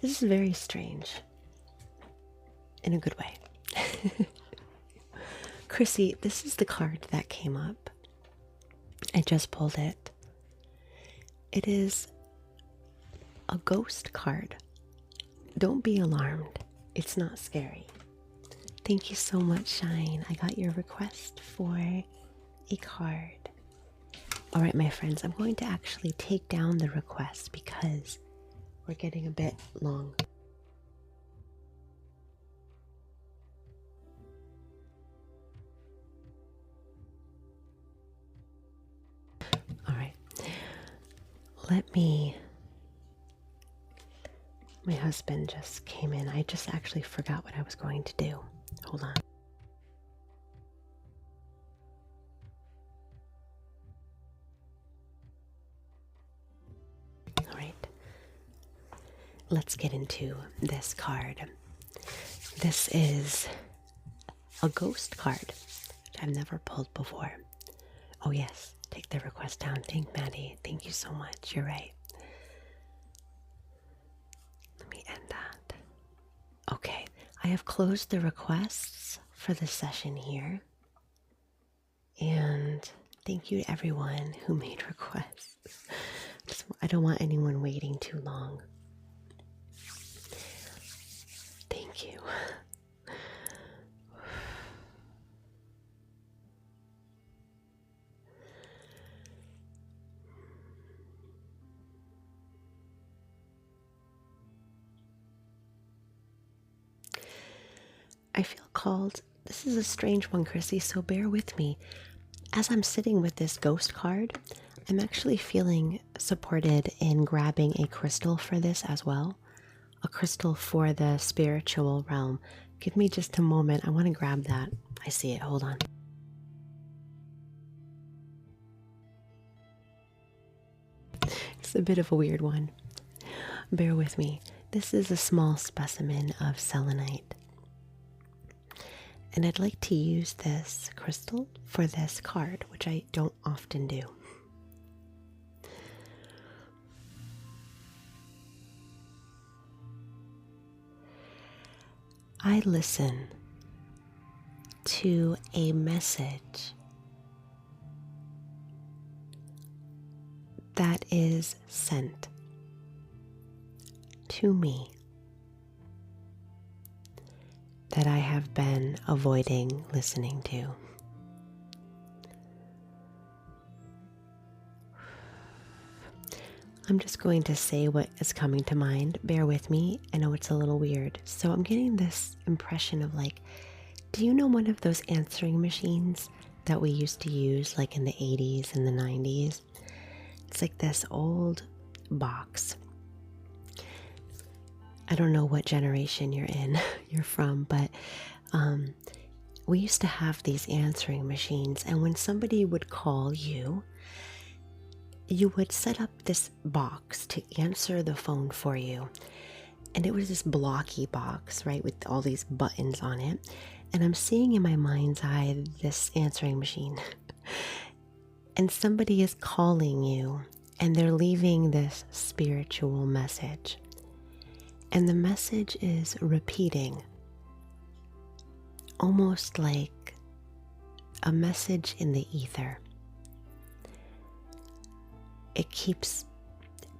This is very strange. In a good way. Chrissy, this is the card that came up. I just pulled it. It is a ghost card. Don't be alarmed. It's not scary. Thank you so much, Shine. I got your request for a card. All right, my friends, I'm going to actually take down the request because we're getting a bit long. All right. My husband just came in. I just actually forgot what I was going to do. Hold on. All right. Let's get into this card. This is a ghost card, which I've never pulled before. Oh yes, take the request down. Thank Maddie. Thank you so much. You're right. Let me end that. Okay, I have closed the requests for the session here. And thank you to everyone who made requests. I don't want anyone waiting too long. Thank you. I feel called. This is a strange one, Chrissy, so bear with me. As I'm sitting with this ghost card, I'm actually feeling supported in grabbing a crystal for this as well. A crystal for the spiritual realm. Give me just a moment. I want to grab that. I see it. Hold on. It's a bit of a weird one. Bear with me. This is a small specimen of selenite. And I'd like to use this crystal for this card, which I don't often do. I listen to a message that is sent to me that I have been avoiding listening to. I'm just going to say what is coming to mind. Bear with me. I know it's a little weird. So I'm getting this impression of like, do you know one of those answering machines that we used to use like in the 80s and the 90s? It's like this old box. I don't know what generation you're from, but we used to have these answering machines, and when somebody would call you, you would set up this box to answer the phone for you. And it was this blocky box, right, with all these buttons on it. And I'm seeing in my mind's eye this answering machine. And somebody is calling you, and they're leaving this spiritual message. And the message is repeating, almost like a message in the ether. It keeps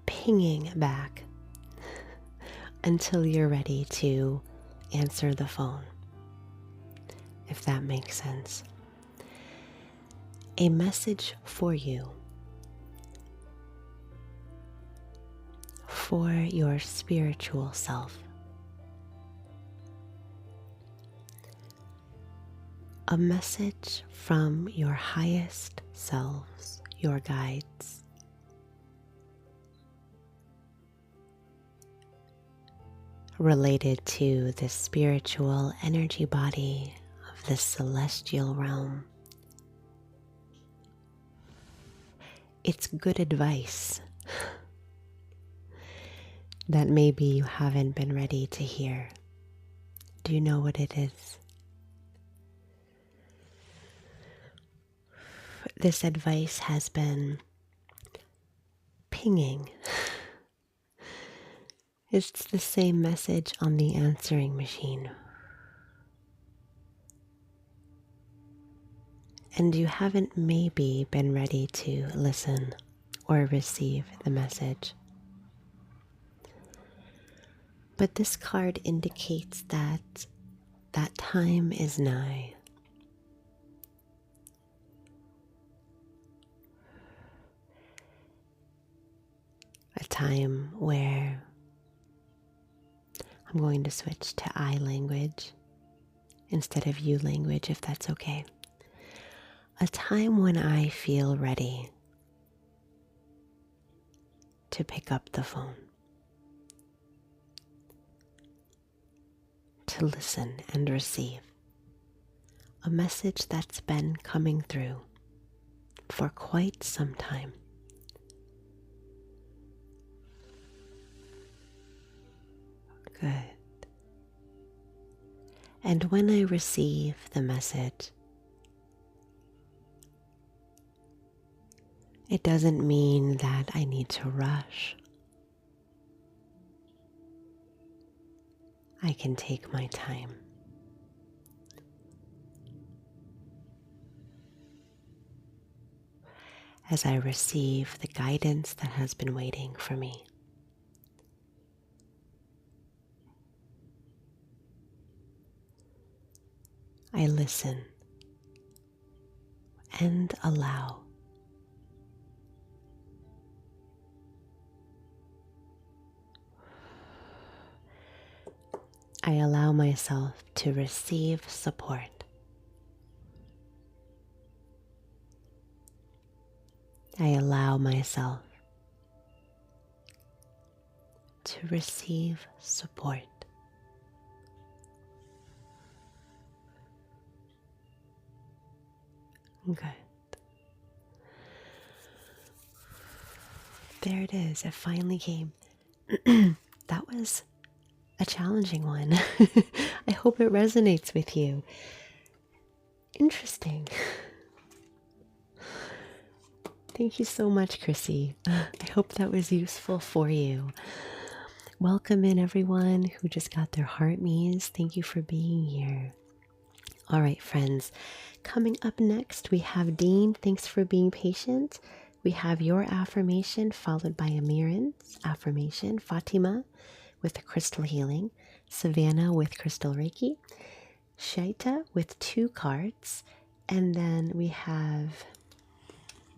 pinging back until you're ready to answer the phone, if that makes sense. A message for you, for your spiritual self. A message from your highest selves, your guides. Related to the spiritual energy body of the celestial realm. It's good advice that maybe you haven't been ready to hear. Do you know what it is? This advice has been pinging It's the same message on the answering machine. And you haven't maybe been ready to listen or receive the message. But this card indicates that that time is nigh. A time where I'm going to switch to I language instead of you language, if that's okay. A time when I feel ready to pick up the phone, to listen and receive a message that's been coming through for quite some time. Good. And when I receive the message, it doesn't mean that I need to rush. I can take my time. As I receive the guidance that has been waiting for me. I listen and allow. I allow myself to receive support. I allow myself to receive support. Good. There it is. It finally came. That was a challenging one. I hope it resonates with you. Interesting. Thank you so much, Chrissy. I hope that was useful for you. Welcome in everyone who just got their heart me's. Thank you for being here. All right, friends. Coming up next, we have Dean. Thanks for being patient. We have your affirmation followed by Amirin's affirmation, Fatima with the crystal healing, Savannah with crystal Reiki, Shaita with 2 cards, and then we have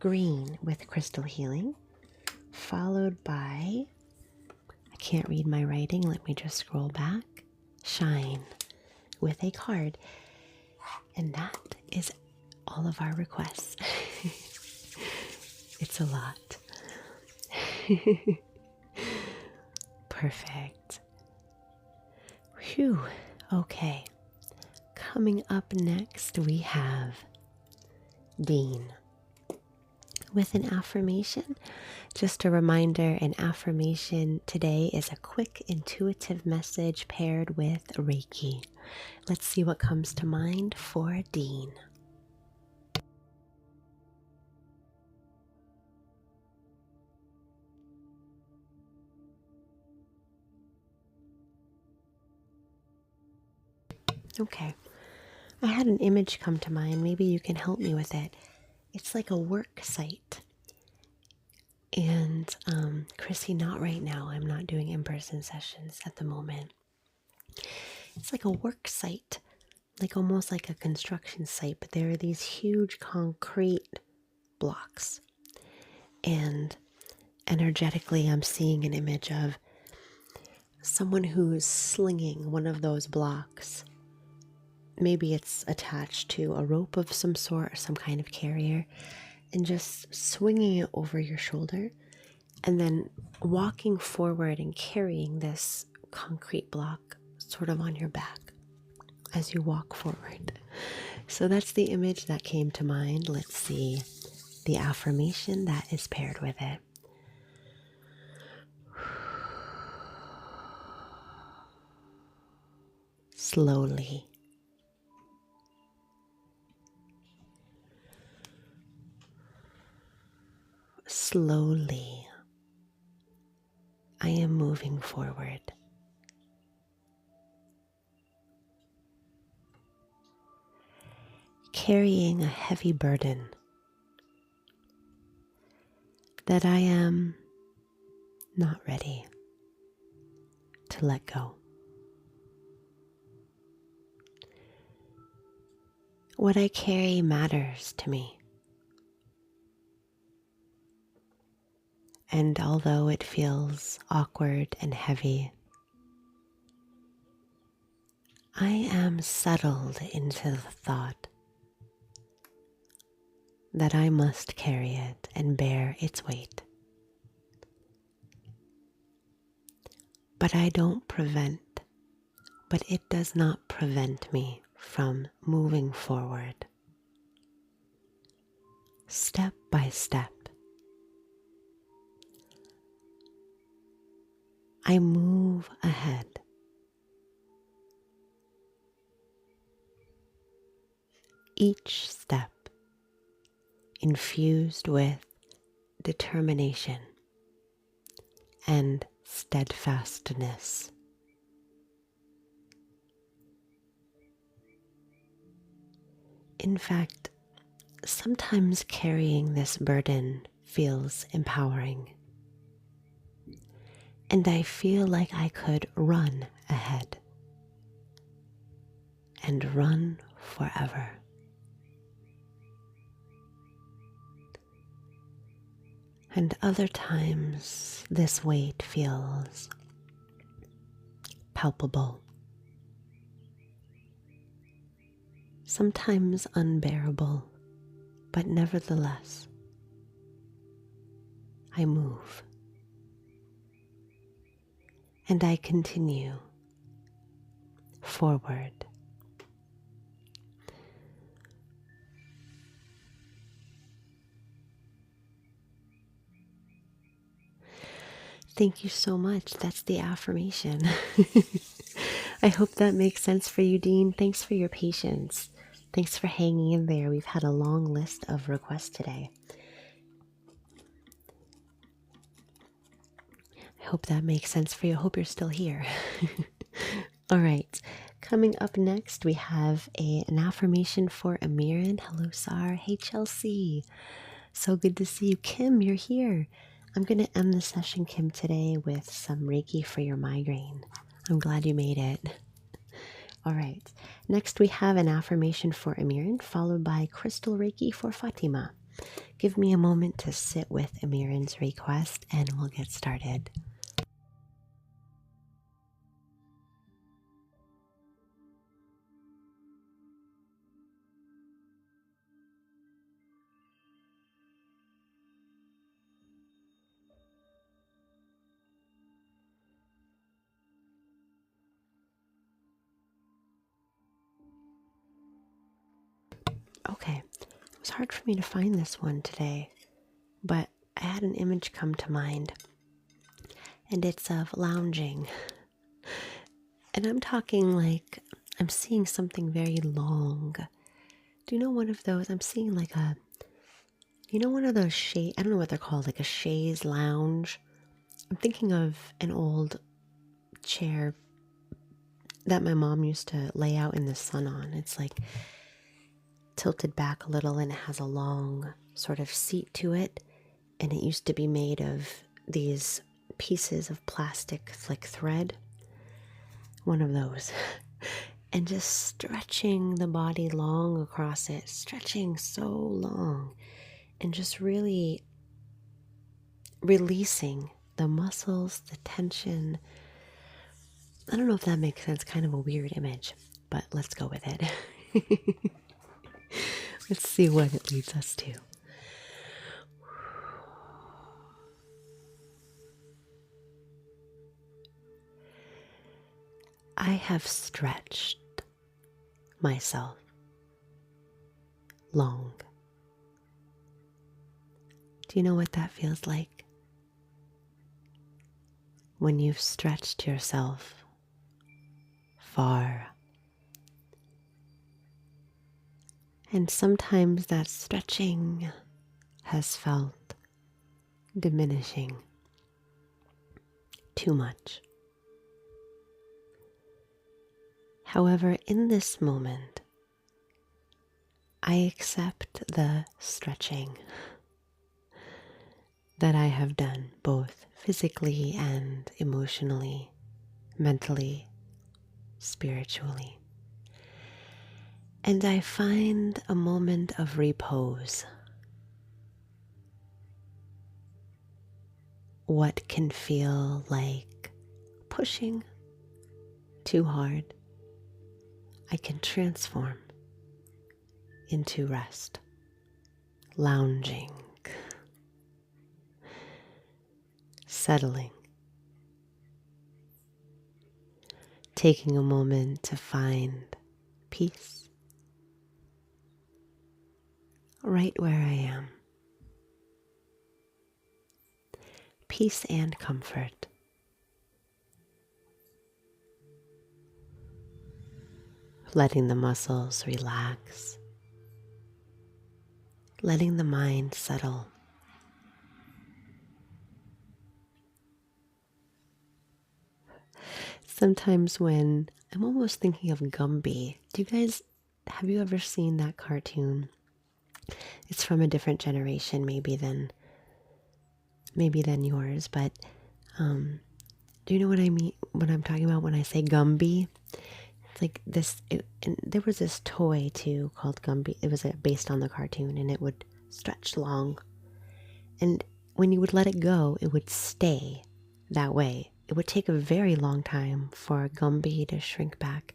Green with crystal healing, followed by, I can't read my writing, let me just scroll back, Shine with a card. And that is all of our requests. It's a lot. Perfect. Phew. Okay. Coming up next, we have Dean with an affirmation. Just a reminder, an affirmation today is a quick, intuitive message paired with Reiki. Let's see what comes to mind for Dean. Okay. I had an image come to mind. Maybe you can help me with it. It's like a work site. And Chrissy, not right now. I'm not doing in-person sessions at the moment. It's like a work site, like almost like a construction site, but there are these huge concrete blocks. And energetically, I'm seeing an image of someone who's slinging one of those blocks. Maybe it's attached to a rope of some sort or some kind of carrier, and just swinging it over your shoulder and then walking forward and carrying this concrete block sort of on your back as you walk forward. So that's the image that came to mind. Let's see the affirmation that is paired with it. Slowly. Slowly, I am moving moving forward. Carrying a heavy burden that I am not ready to let go. What I carry matters to me. And although it feels awkward and heavy, I am settled into the thought that I must carry it and bear its weight. But it does not prevent me from moving forward, step by step. I move ahead. Each step infused with determination and steadfastness. In fact, sometimes carrying this burden feels empowering, and I feel like I could run ahead and run forever. And other times, this weight feels palpable, sometimes unbearable, but nevertheless, I move and I continue forward. Thank you so much. That's the affirmation. I hope that makes sense for you, Dean. Thanks for your patience. Thanks for hanging in there. We've had a long list of requests today. I hope that makes sense for you. I hope you're still here. All right. Coming up next, we have an affirmation for Amirin. Hello, Sar. Hey, Chelsea. So good to see you. Kim, you're here. I'm going to end the session, Kim, today with some Reiki for your migraine. I'm glad you made it. All right. Next, we have an affirmation for Amirin, followed by Crystal Reiki for Fatima. Give me a moment to sit with Amirin's request, and we'll get started. Okay, it was hard for me to find this one today, but I had an image come to mind, and it's of lounging. And I'm talking like I'm seeing something very long. Do you know one of those? I'm seeing like one of those I don't know what they're called, like a chaise lounge. I'm thinking of an old chair that my mom used to lay out in the sun on. It's like tilted back a little and it has a long sort of seat to it, and it used to be made of these pieces of plastic like thread, one of those, and just stretching the body long across it, stretching so long, and just really releasing the muscles, the tension. I don't know if that makes sense, kind of a weird image, but let's go with it. Let's see what it leads us to. I have stretched myself long. Do you know what that feels like? When you've stretched yourself far. And sometimes that stretching has felt diminishing. too much. However, in this moment, I accept the stretching that I have done, both physically and emotionally, mentally, spiritually. And I find a moment of repose. What can feel like pushing too hard, I can transform into rest, lounging, settling, taking a moment to find peace right where I am. Peace and comfort. Letting the muscles relax, letting the mind settle. Sometimes when I'm almost thinking of Gumby, have you ever seen that cartoon? It's from a different generation maybe than yours, but do you know what I mean? What I'm talking about when I say Gumby? It's like this, and there was this toy too called Gumby. It was based on the cartoon, and it would stretch long. And when you would let it go, it would stay that way. It would take a very long time for Gumby to shrink back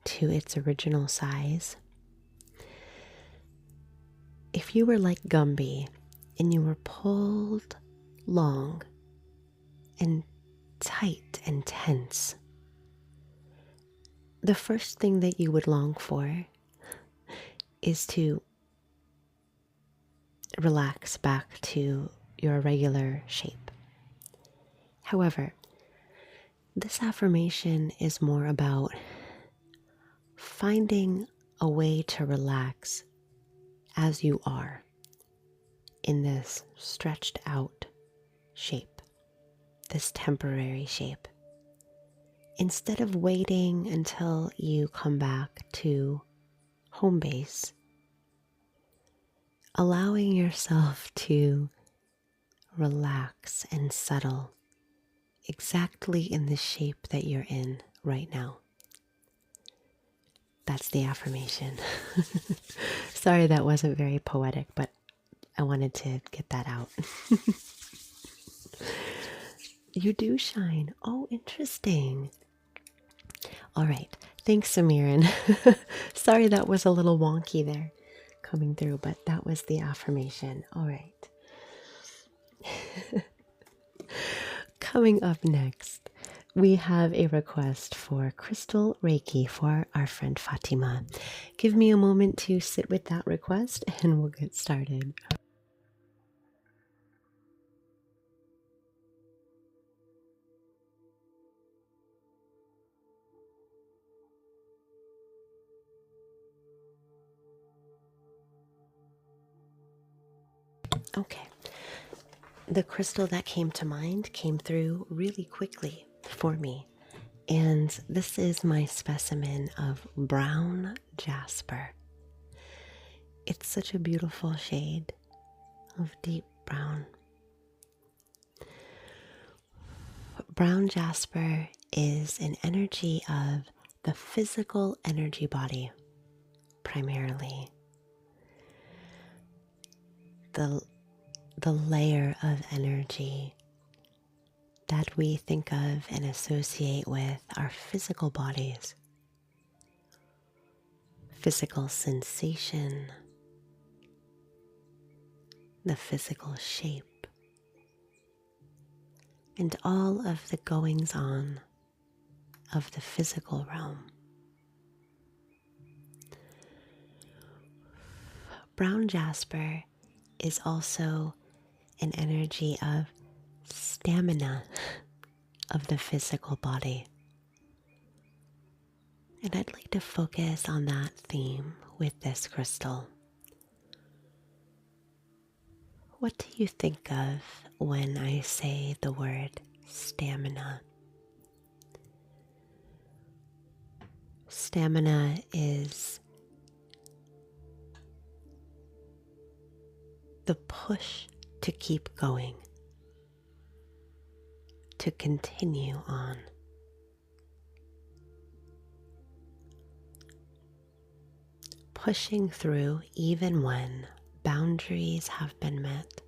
to its original size. If you were like Gumby and you were pulled long and tight and tense, the first thing that you would long for is to relax back to your regular shape. However, this affirmation is more about finding a way to relax as you are in this stretched out shape, this temporary shape. Instead of waiting until you come back to home base, allowing yourself to relax and settle exactly in the shape that you're in right now. That's the affirmation. Sorry that wasn't very poetic, but I wanted to get that out. You do shine. Oh, interesting. All right. Thanks, Samiran. Sorry that was a little wonky there coming through, but that was the affirmation. All right. Coming up next, we have a request for crystal Reiki for our friend Fatima. Give me a moment to sit with that request and we'll get started. Okay. The crystal that came to mind came through really quickly for me. And this is my specimen of brown jasper. It's such a beautiful shade of deep brown. Brown jasper is an energy of the physical energy body, primarily. The layer of energy that we think of and associate with our physical bodies. Physical sensation, the physical shape, and all of the goings on of the physical realm. Brown jasper is also an energy of stamina of the physical body. And I'd like to focus on that theme with this crystal. What do you think of when I say the word stamina. Stamina is the push to keep going, to continue on. Pushing through even when boundaries have been met.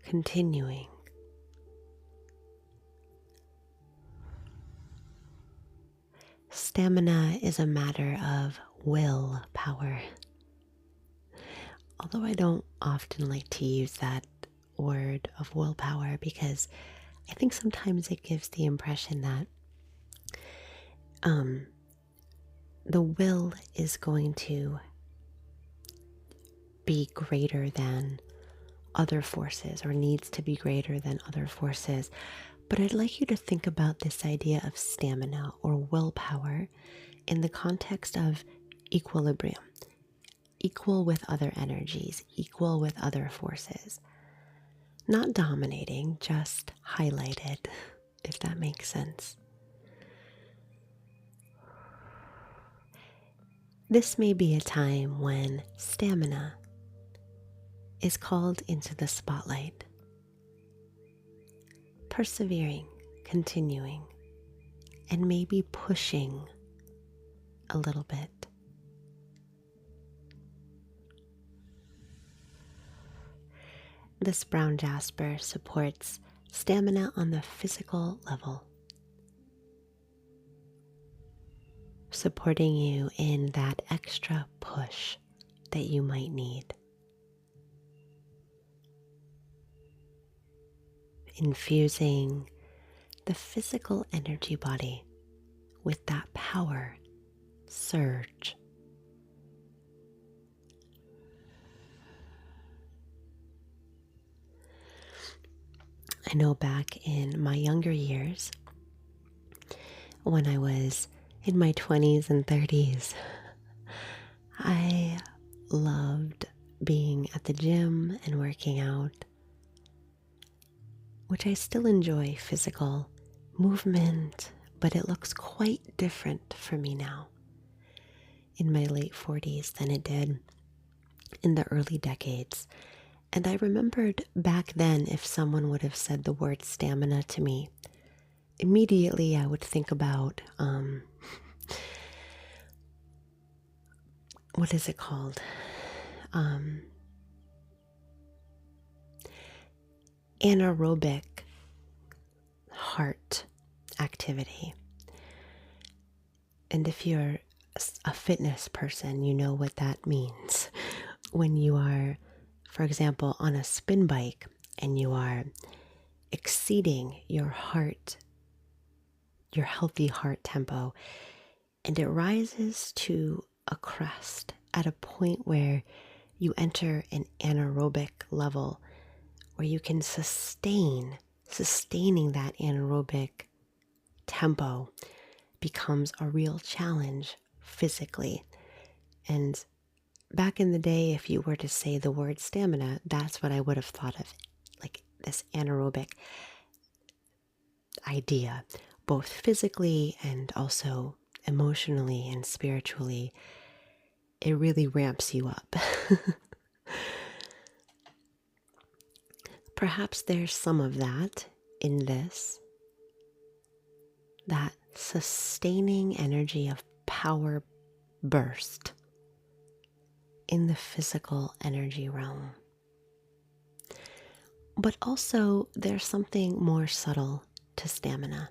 Continuing. Stamina is a matter of willpower. Although I don't often like to use that word of willpower because I think sometimes it gives the impression that the will is going to be greater than other forces or needs to be greater than other forces. But I'd like you to think about this idea of stamina or willpower in the context of equilibrium, equal with other energies, equal with other forces. Not dominating, just highlighted, if that makes sense. This may be a time when stamina is called into the spotlight. Persevering, continuing, and maybe pushing a little bit. This brown jasper supports stamina on the physical level, supporting you in that extra push that you might need. Infusing the physical energy body with that power surge. I know back in my younger years, when I was in my 20s and 30s, I loved being at the gym and working out, which I still enjoy physical movement, but it looks quite different for me now in my late 40s than it did in the early decades. And I remembered back then, if someone would have said the word stamina to me, immediately I would think about, what is it called? Anaerobic heart activity. And if you're a fitness person, you know what that means. When you are, for example, on a spin bike and you are exceeding your healthy heart tempo, and it rises to a crest at a point where you enter an anaerobic level where you can sustaining that anaerobic tempo becomes a real challenge physically. And back in the day, if you were to say the word stamina, that's what I would have thought of, like this anaerobic idea, both physically and also emotionally and spiritually. It really ramps you up. Perhaps there's some of that in this, that sustaining energy of power burst in the physical energy realm. But also there's something more subtle to stamina.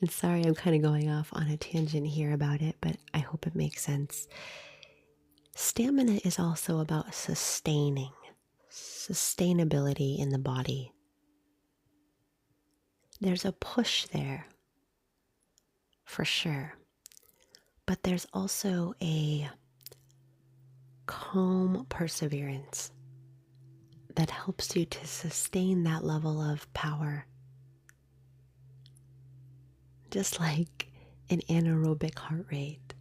And sorry, I'm kind of going off on a tangent here about it, but I hope it makes sense. Stamina is also about sustainability in the body. There's a push there, for sure. But there's also a calm perseverance that helps you to sustain that level of power. Just like an anaerobic heart rate.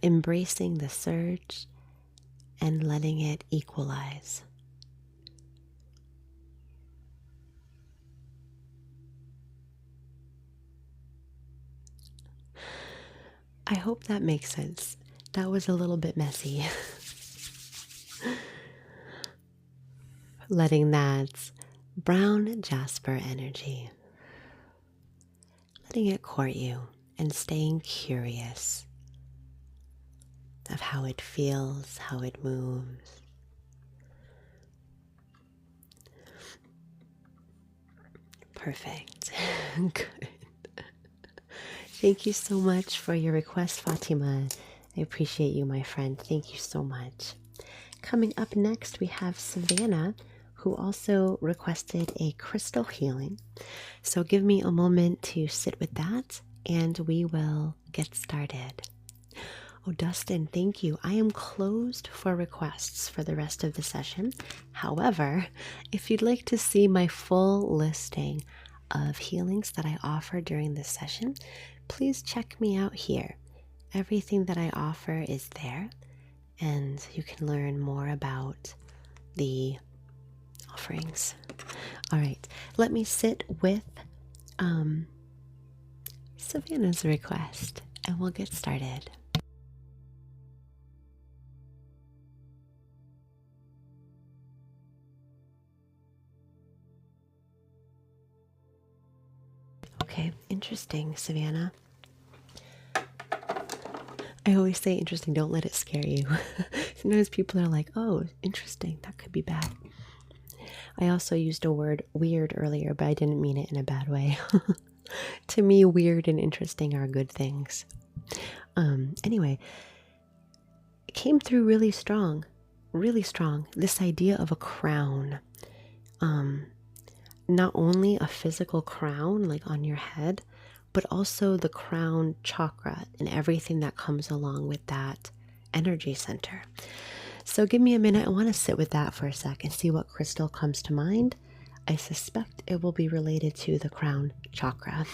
Embracing the surge and letting it equalize. I hope that makes sense. That was a little bit messy. Letting that brown jasper energy, letting it court you and staying curious of how it feels, how it moves. Perfect. Good. Thank you so much for your request, Fatima. I appreciate you, my friend. Thank you so much. Coming up next, we have Savannah, who also requested a crystal healing. So give me a moment to sit with that, and we will get started. Oh, Dustin, thank you. I am closed for requests for the rest of the session. However, if you'd like to see my full listing of healings that I offer during this session, please check me out here. Everything that I offer is there, and you can learn more about the offerings. All right, let me sit with Savannah's request, and we'll get started. Okay, interesting, Savannah. I always say interesting, don't let it scare you. Sometimes people are like, oh, interesting, that could be bad. I also used a word weird earlier, but I didn't mean it in a bad way. To me, weird and interesting are good things. Anyway, it came through really strong, really strong. This idea of a crown. Not only a physical crown like on your head, but also the crown chakra and everything that comes along with that energy center. So give me a minute. I want to sit with that for a sec and see what crystal comes to mind. I suspect it will be related to the crown chakra.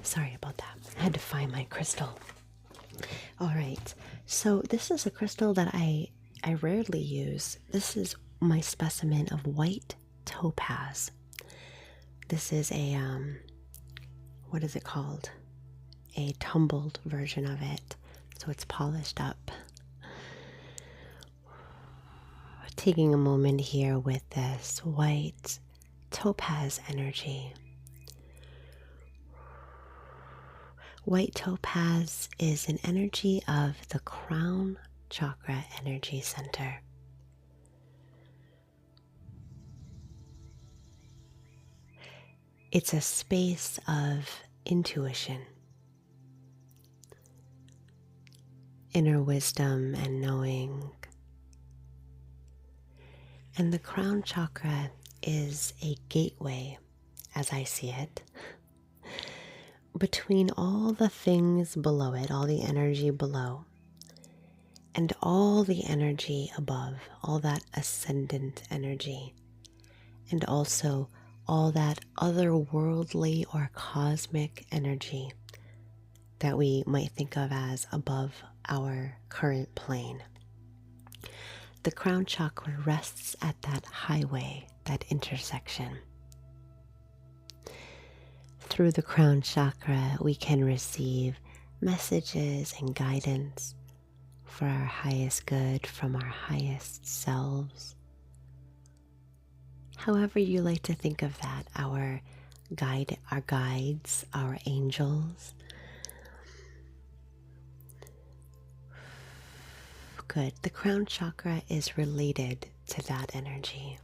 Sorry about that. I had to find my crystal. All right. So this is a crystal that I rarely use. This is my specimen of white topaz. This is a what is it called? A tumbled version of it. So it's polished up. Taking a moment here with this white topaz energy. White topaz is an energy of the crown chakra energy center. It's a space of intuition, inner wisdom and knowing. And the crown chakra is a gateway, as I see it, between all the things below it, all the energy below, and all the energy above, all that ascendant energy, and also all that otherworldly or cosmic energy that we might think of as above our current plane. The crown chakra rests at that highway, that intersection. Through the crown chakra, we can receive messages and guidance for our highest good from our highest selves. However you like to think of that, our our guides, our angels. Good. The crown chakra is related to that energy.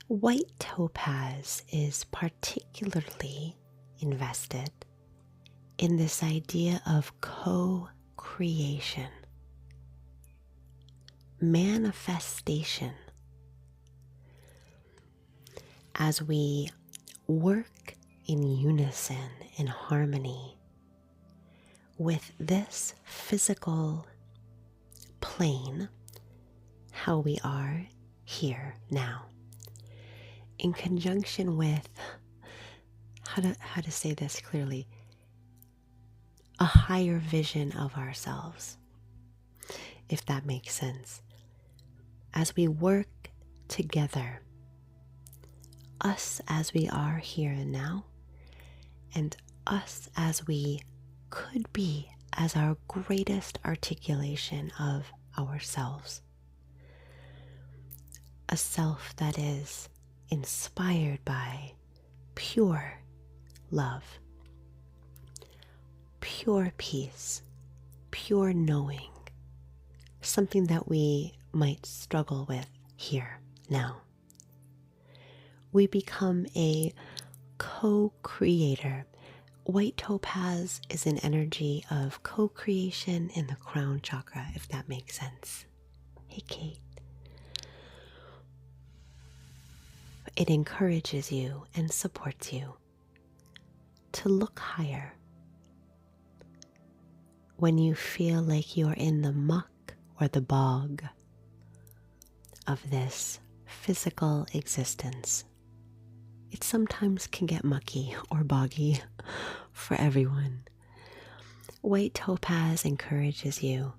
White topaz is particularly invested in this idea of co-creation, manifestation. As we work in unison, in harmony with this physical plane, how we are here now, in conjunction with, how to say this clearly, a higher vision of ourselves, if that makes sense. As we work together, us as we are here and now, and us as we could be as our greatest articulation of ourselves. A self that is inspired by pure love, pure peace, pure knowing, something that we might struggle with here now. We become a co-creator. White topaz is an energy of co-creation in the crown chakra, if that makes sense. Hey, Kate. It encourages you and supports you to look higher when you feel like you're in the muck or the bog of this physical existence. It sometimes can get mucky or boggy for everyone. White topaz encourages you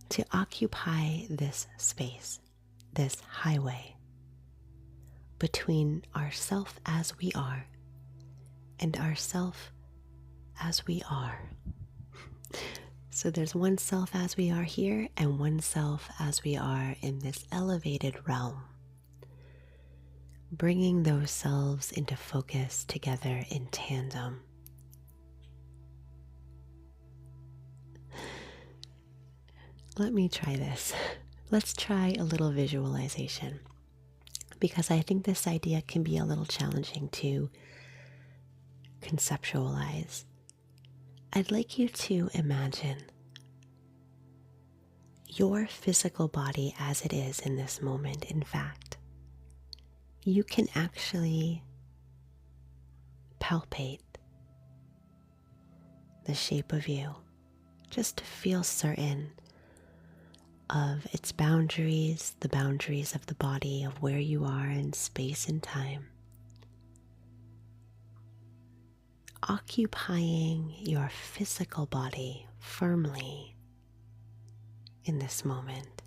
to occupy this space, this highway between ourself as we are and ourself as we are. So there's one self as we are here and one self as we are in this elevated realm. Bringing those selves into focus together in tandem. Let me try this. Let's try a little visualization, because I think this idea can be a little challenging to conceptualize. I'd like you to imagine your physical body as it is in this moment. In fact, you can actually palpate the shape of you just to feel certain of its boundaries, the boundaries of the body, of where you are in space and time. Occupying your physical body firmly in this moment.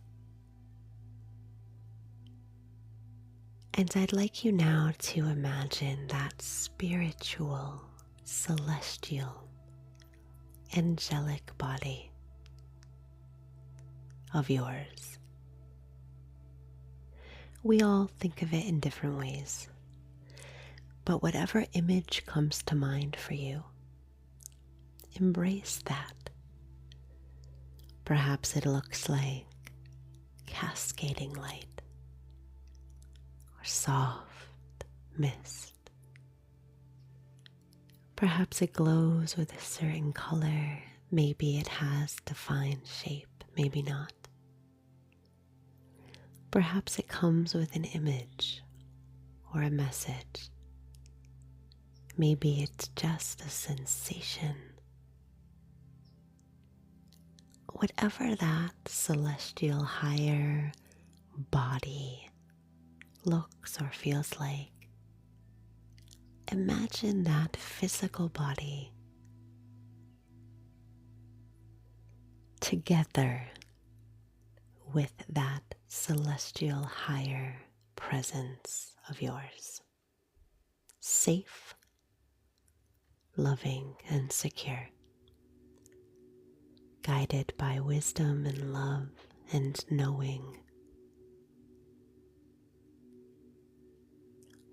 And I'd like you now to imagine that spiritual, celestial, angelic body of yours. We all think of it in different ways, but whatever image comes to mind for you, embrace that. Perhaps it looks like cascading light or soft mist. Perhaps it glows with a certain color. Maybe it has defined shape, maybe not. Perhaps it comes with an image or a message. Maybe it's just a sensation. Whatever that celestial higher body looks or feels like, imagine that physical body together with that celestial higher presence of yours. Safe, loving, and secure. Guided by wisdom and love and knowing.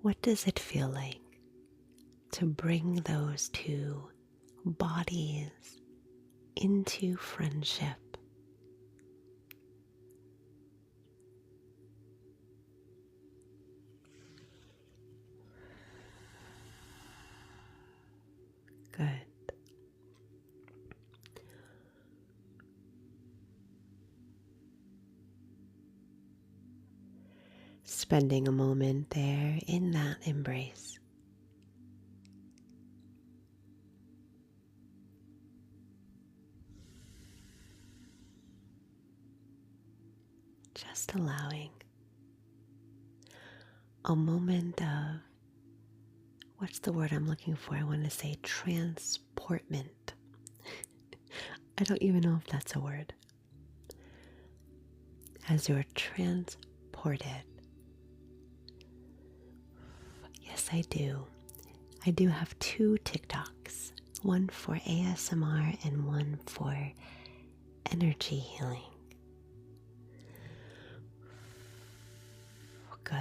What does it feel like to bring those two bodies into friendship? Good. Spending a moment there in that embrace. Just allowing a moment of, what's the word I'm looking for? I want to say transportment. I don't even know if that's a word. As you're transported. Yes, I do. I do have 2 TikToks, one for ASMR and one for energy healing. Good.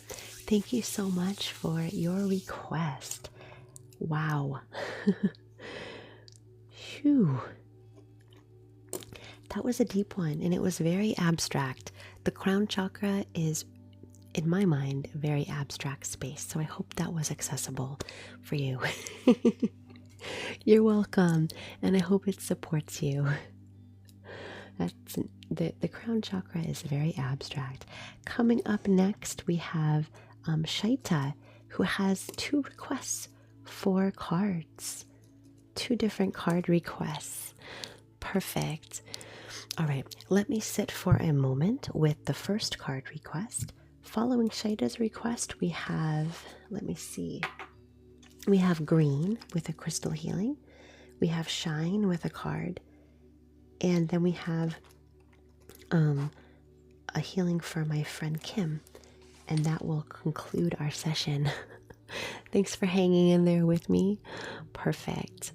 Thank you so much for your request. Wow. Phew. That was a deep one, and it was very abstract. The crown chakra is, in my mind, a very abstract space, so I hope that was accessible for you. You're welcome, and I hope it supports you. The crown chakra is very abstract. Coming up next, we have Shaita, who has 2 requests for cards. 2 different card requests. Perfect. All right, let me sit for a moment with the first card request. Following Shaita's request, we have, let me see, we have green with a crystal healing. We have shine with a card. And then we have a healing for my friend Kim. And that will conclude our session. Thanks for hanging in there with me. Perfect.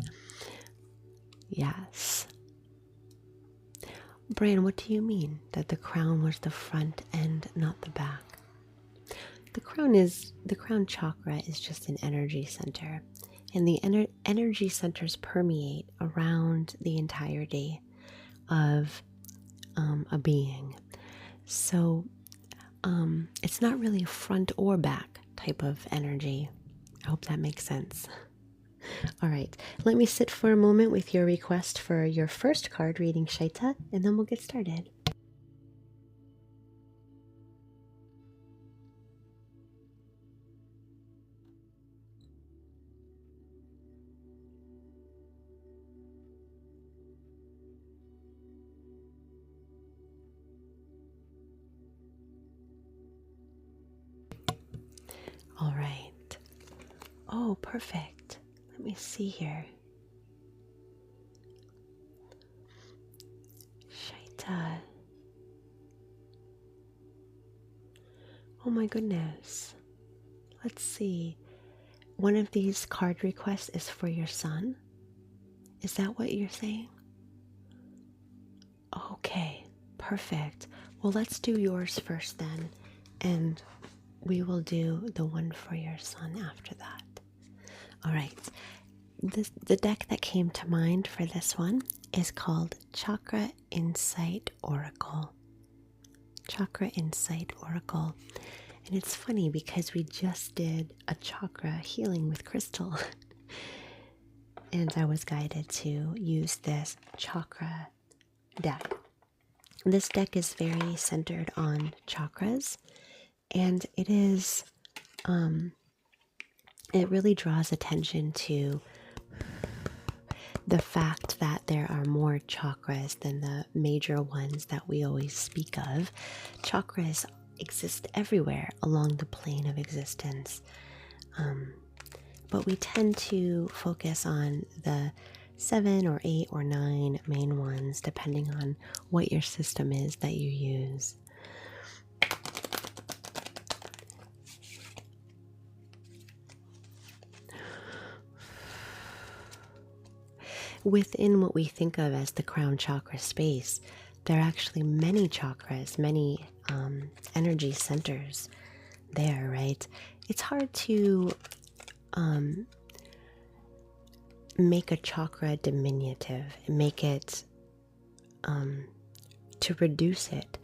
Yes. Brian, what do you mean that the crown was the front and not the back? The crown chakra is just an energy center, and the energy centers permeate around the entirety of a being. So it's not really a front or back type of energy. I hope that makes sense. All right, let me sit for a moment with your request for your first card reading, Shaita, and then we'll get started. All right. Oh, perfect. Let me see here. Shaita. Oh my goodness. Let's see. One of these card requests is for your son. Is that what you're saying? Okay, perfect. Well, let's do yours first then, and we will do the one for your son after that. All right. The deck that came to mind for this one is called Chakra Insight Oracle. Chakra Insight Oracle. And it's funny because we just did a chakra healing with crystal. And I was guided to use this chakra deck. This deck is very centered on chakras, and it is, it really draws attention to the fact that there are more chakras than the major ones that we always speak of. Chakras exist everywhere along the plane of existence, but we tend to focus on the 7 or 8 or 9 main ones, depending on what your system is that you use. Within what we think of as the crown chakra space, there are actually many chakras, many energy centers there, right? it's hard to make a chakra diminutive, make it to reduce it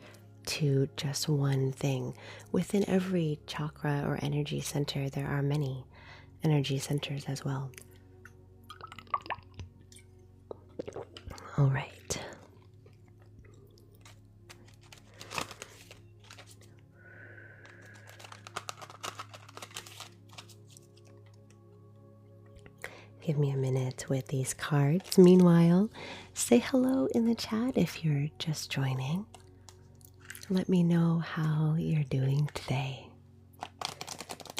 to just one thing. Within every chakra or energy center, there are many energy centers as well. All right. Give me a minute with these cards. Meanwhile, say hello in the chat if you're just joining. Let me know how you're doing today.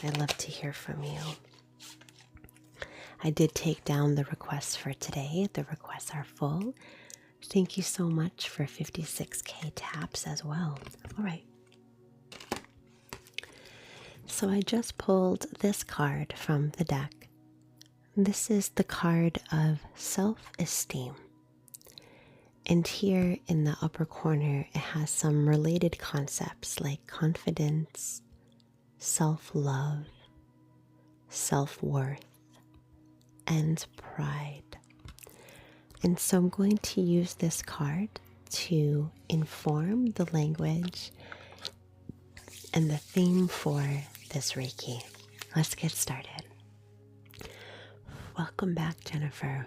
I'd love to hear from you. I did take down the requests for today. The requests are full. Thank you so much for 56K taps as well. All right. So I just pulled this card from the deck. This is the card of Self-Esteem. And here in the upper corner, it has some related concepts like confidence, self-love, self-worth, and pride. And so I'm going to use this card to inform the language and the theme for this Reiki. Let's get started. Welcome back, Jennifer.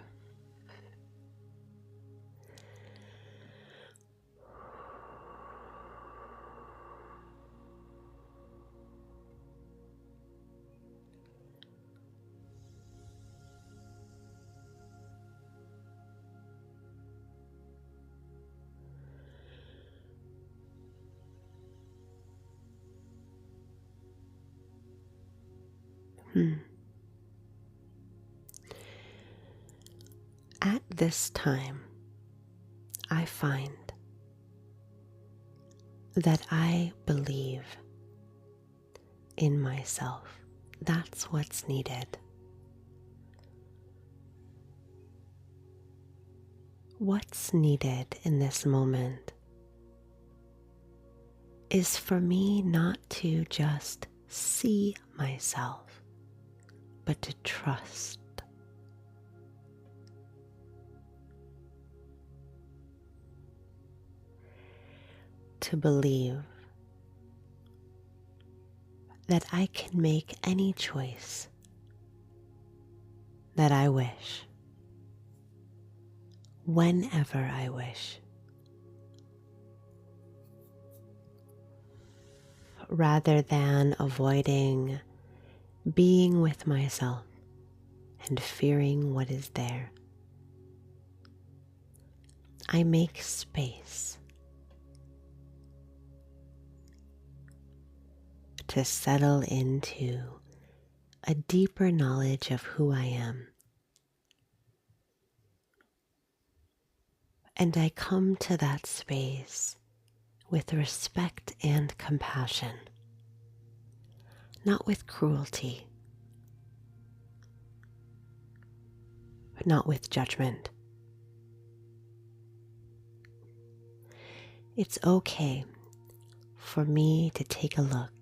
At this time, I find that I believe in myself. That's what's needed. What's needed in this moment is for me not to just see myself, but to trust. To believe that I can make any choice that I wish, whenever I wish, rather than avoiding being with myself and fearing what is there. I make space to settle into a deeper knowledge of who I am. And I come to that space with respect and compassion, not with cruelty, not with judgment. It's okay for me to take a look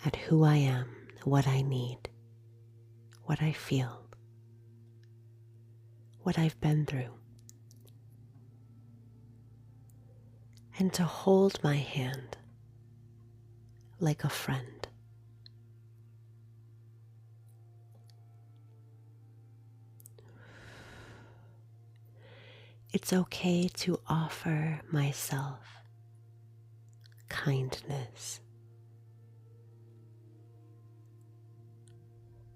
at who I am, what I need, what I feel, what I've been through, and to hold my hand like a friend. It's okay to offer myself kindness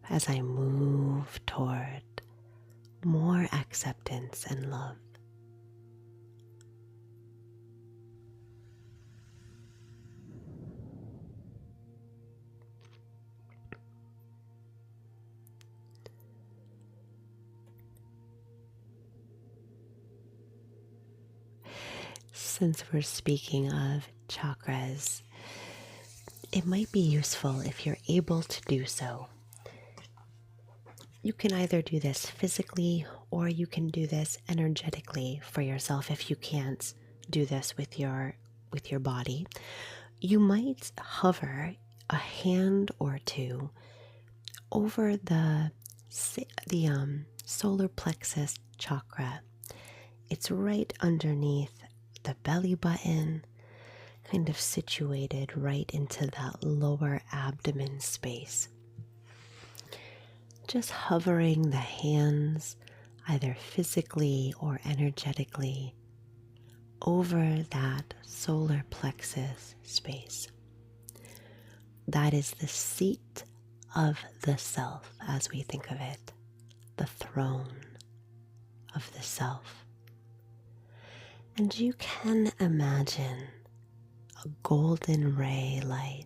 as I move toward more acceptance and love. Since we're speaking of chakras, it might be useful if you're able to do so. You can either do this physically or you can do this energetically for yourself if you can't do this with your body. You might hover a hand or two over the solar plexus chakra. It's right underneath the belly button, kind of situated right into that lower abdomen space. Just hovering the hands, either physically or energetically, over that solar plexus space. That is the seat of the self, as we think of it, the throne of the self. And you can imagine a golden ray light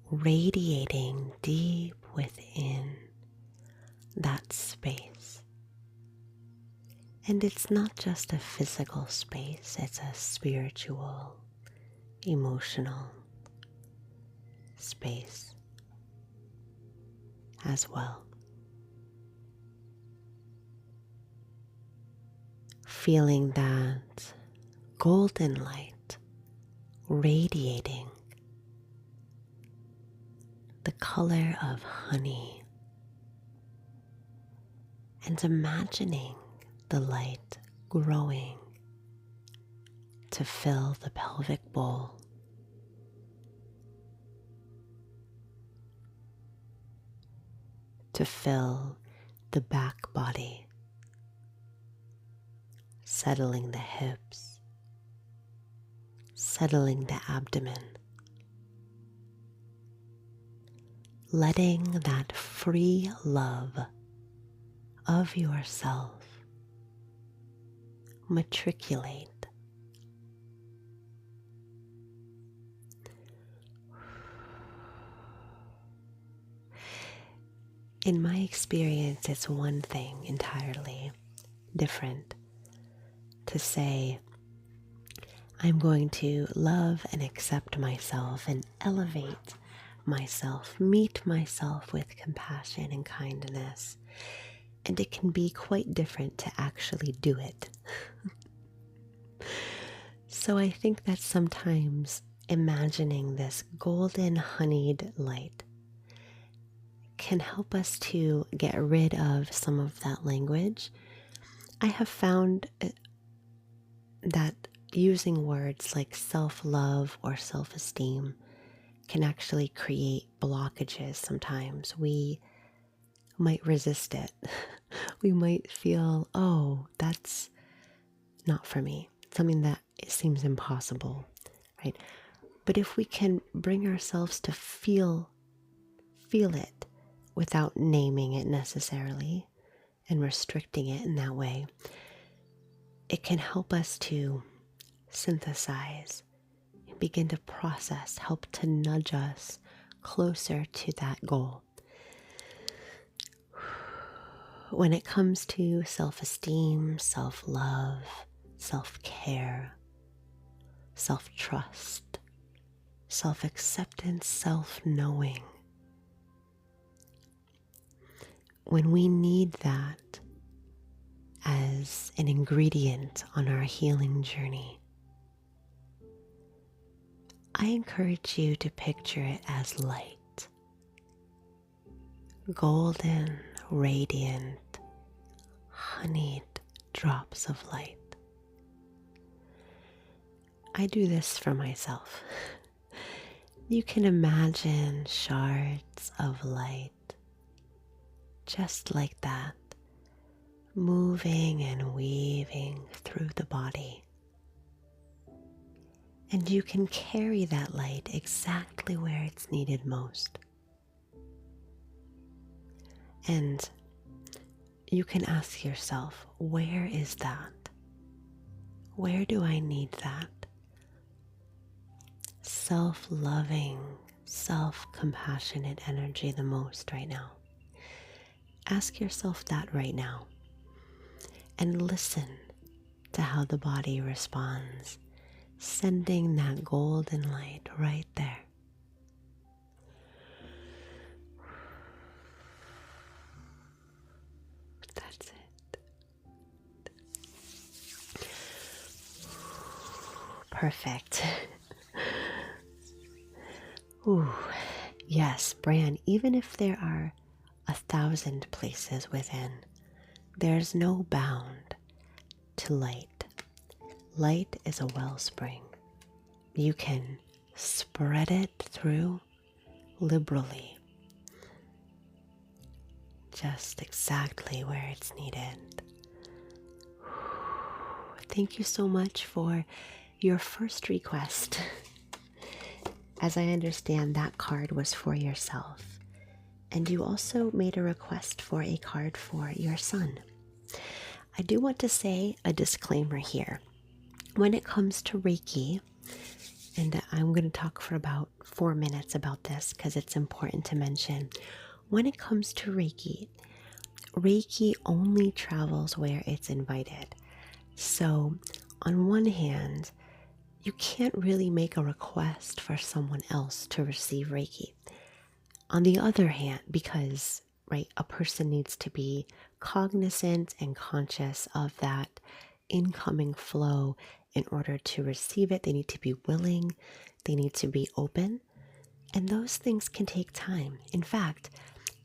radiating deep within that space. And it's not just a physical space, it's a spiritual, emotional space as well. Feeling that golden light radiating the color of honey, and imagining the light growing to fill the pelvic bowl, to fill the back body, settling the hips, settling the abdomen, letting that free love of yourself matriculate. In my experience, it's one thing entirely different to say, I'm going to love and accept myself and elevate myself, meet myself with compassion and kindness. And it can be quite different to actually do it. So I think that sometimes imagining this golden honeyed light can help us to get rid of some of that language. I have found that using words like self-love or self-esteem can actually create blockages sometimes. We might resist it. We might feel, oh, that's not for me. Something that it seems impossible, right? But if we can bring ourselves to feel it without naming it necessarily and restricting it in that way, it can help us to synthesize, begin to process, help to nudge us closer to that goal. When it comes to self-esteem, self-love, self-care, self-trust, self-acceptance, self-knowing, when we need that as an ingredient on our healing journey, I encourage you to picture it as light, golden, radiant, honeyed drops of light. I do this for myself. You can imagine shards of light, just like that, moving and weaving through the body. And you can carry that light exactly where it's needed most. And you can ask yourself, where is that? Where do I need that? Self-loving, self-compassionate energy the most right now. Ask yourself that right now and listen to how the body responds, sending that golden light right there. That's it. Perfect. Ooh, yes, Bran, even if there are 1,000 places within, there's no bound to light. Light is a wellspring. You can spread it through liberally, just exactly where it's needed. Thank you so much for your first request. As I understand, that card was for yourself. And you also made a request for a card for your son. I do want to say a disclaimer here. When it comes to Reiki, and I'm going to talk for about 4 minutes about this because it's important to mention. When it comes to Reiki, Reiki only travels where it's invited. So, on one hand, you can't really make a request for someone else to receive Reiki. On the other hand, because, right, a person needs to be cognizant and conscious of that incoming flow in order to receive it. They need to be willing, they need to be open, and those things can take time. In fact,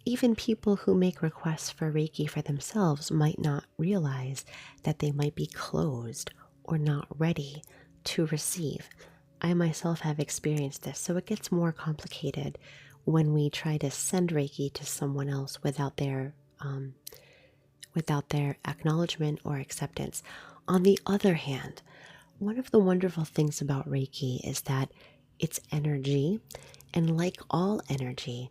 even people who make requests for Reiki for themselves might not realize that they might be closed or not ready to receive. I myself have experienced this, so it gets more complicated when we try to send Reiki to someone else without their acknowledgement or acceptance. On the other hand, one of the wonderful things about Reiki is that it's energy, and like all energy,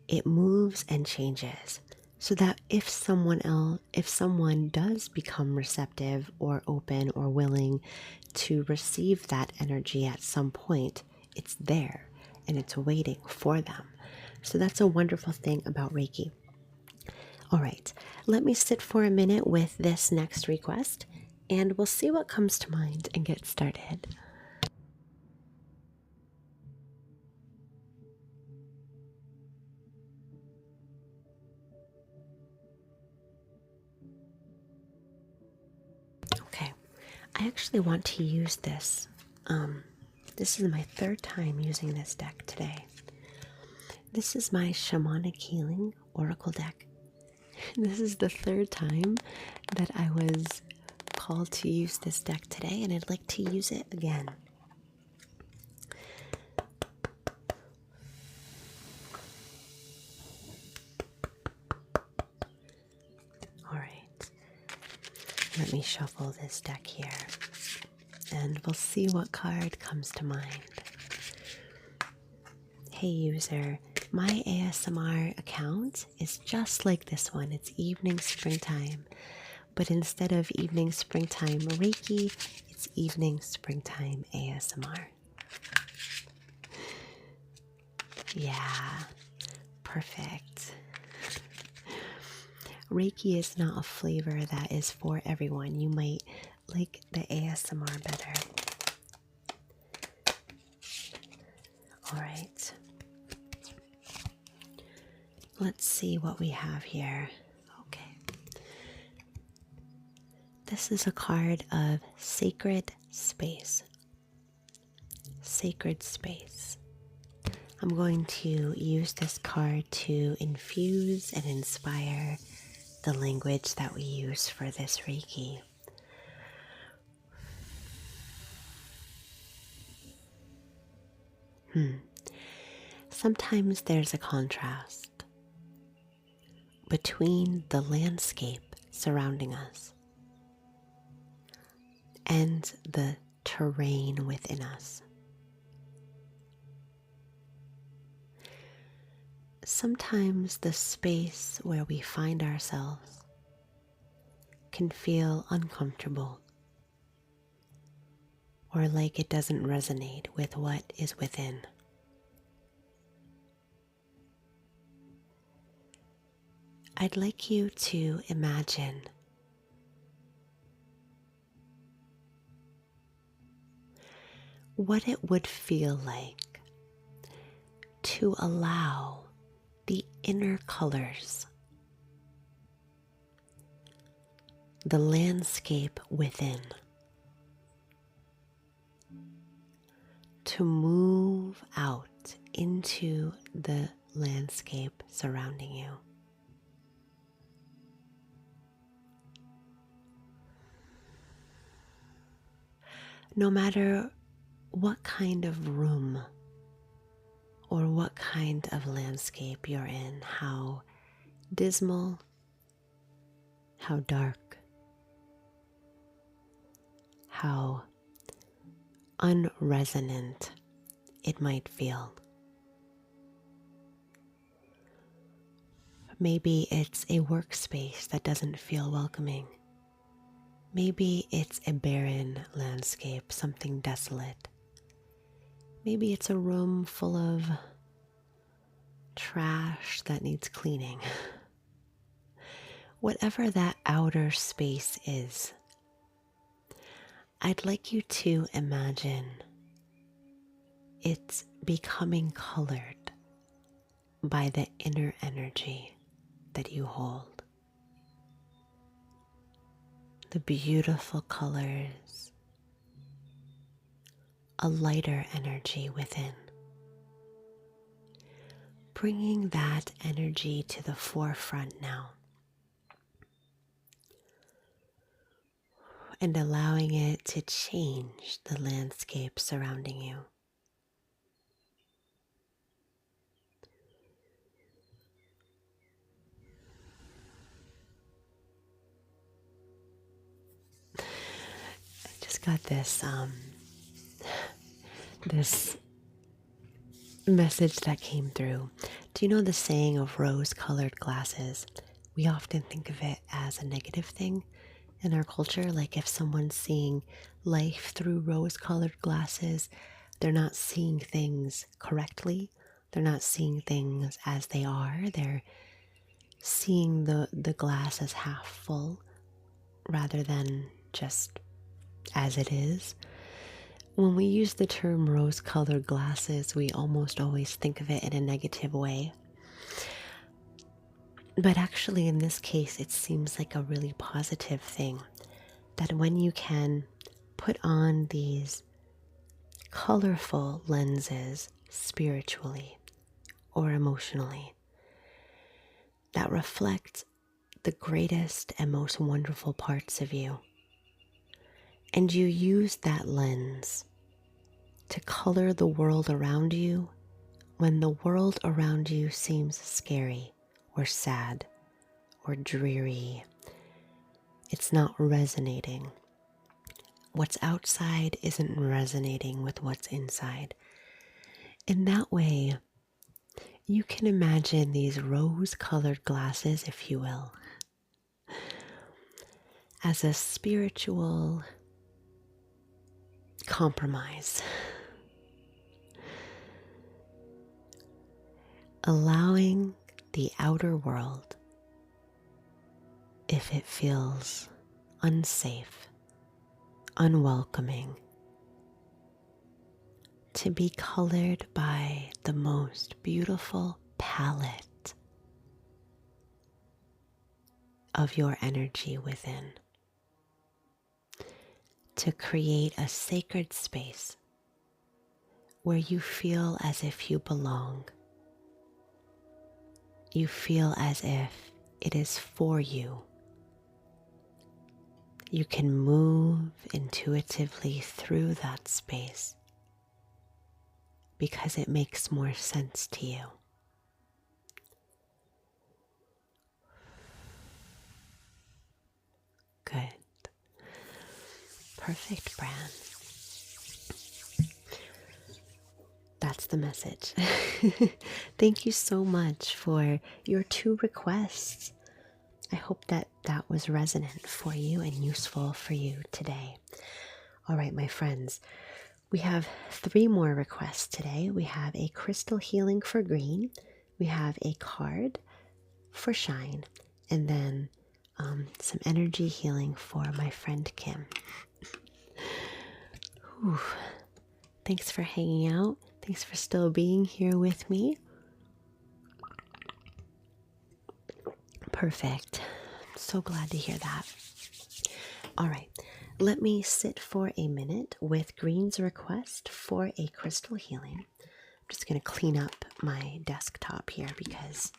it moves and changes. So that if someone does become receptive or open or willing to receive that energy at some point, it's there and it's waiting for them. So that's a wonderful thing about Reiki. All right, let me sit for a minute with this next request and we'll see what comes to mind and get started. Okay, I actually want to use this. This is my third time using this deck today. This is my Shamanic Healing Oracle deck. This is the third time that I was called to use this deck today, and I'd like to use it again. All right, let me shuffle this deck here, and we'll see what card comes to mind. Hey user, my ASMR account is just like this one. It's evening springtime. But instead of evening springtime Reiki, it's evening springtime ASMR. Yeah, perfect. Reiki is not a flavor that is for everyone. You might like the ASMR better. All right. Let's see what we have here. Okay. This is a card of sacred space. Sacred space. I'm going to use this card to infuse and inspire the language that we use for this Reiki. Sometimes there's a contrast between the landscape surrounding us and the terrain within us. Sometimes the space where we find ourselves can feel uncomfortable or like it doesn't resonate with what is within. I'd like you to imagine what it would feel like to allow the inner colors, the landscape within, to move out into the landscape surrounding you. No matter what kind of room or what kind of landscape you're in, how dismal, how dark, how unresonant it might feel. Maybe it's a workspace that doesn't feel welcoming. Maybe it's a barren landscape, something desolate. Maybe it's a room full of trash that needs cleaning. Whatever that outer space is, I'd like you to imagine it's becoming colored by the inner energy that you hold. The beautiful colors, a lighter energy within. Bringing that energy to the forefront now and allowing it to change the landscape surrounding you. I just got this message that came through. Do you know the saying of rose-colored glasses? We often think of it as a negative thing in our culture. Like if someone's seeing life through rose-colored glasses, they're not seeing things correctly. They're not seeing things as they are. They're seeing the glass as half full rather than just as it is. When we use the term rose-colored glasses, we almost always think of it in a negative way. But actually, in this case, it seems like a really positive thing. That when you can put on these colorful lenses spiritually or emotionally, that reflect the greatest and most wonderful parts of you, and you use that lens to color the world around you when the world around you seems scary or sad or dreary. It's not resonating. What's outside isn't resonating with what's inside. In that way, you can imagine these rose-colored glasses, if you will, as a spiritual compromise. Allowing the outer world, if it feels unsafe, unwelcoming, to be colored by the most beautiful palette of your energy within, to create a sacred space where you feel as if you belong. You feel as if it is for you. You can move intuitively through that space because it makes more sense to you. Good. Perfect, Bran. That's the message. Thank you so much for your 2 requests. I hope that that was resonant for you and useful for you today. All right, my friends, we have 3 more requests today. We have a crystal healing for green, we have a card for shine, and then some energy healing for my friend Kim. Whew. Thanks for hanging out. Thanks for still being here with me. Perfect. So glad to hear that. All right, let me sit for a minute with Green's request for a crystal healing. just going to clean up my desktop here because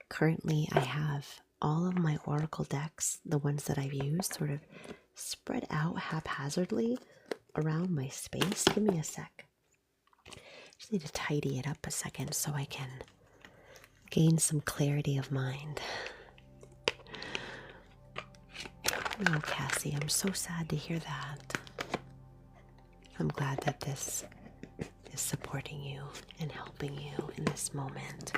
currently I have all of my oracle decks, the ones that I've used, sort of spread out haphazardly around my space. Give me a sec. Just need to tidy it up a second so I can gain some clarity of mind. Oh, Cassie, I'm so sad to hear that. I'm glad that this is supporting you and helping you in this moment.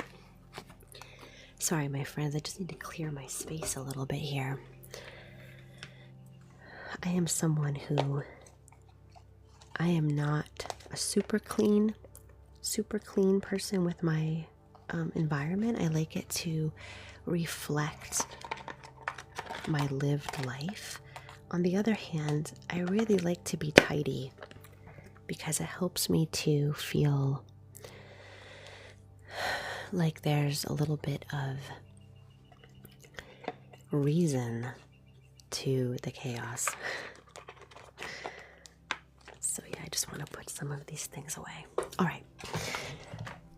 Sorry, my friends, I just need to clear my space a little bit here. I am someone who, I am not a super clean person with my environment. I like it to reflect my lived life. On the other hand, I really like to be tidy because it helps me to feel like there's a little bit of reason to the chaos. So yeah, I just want to put some of these things away. All right.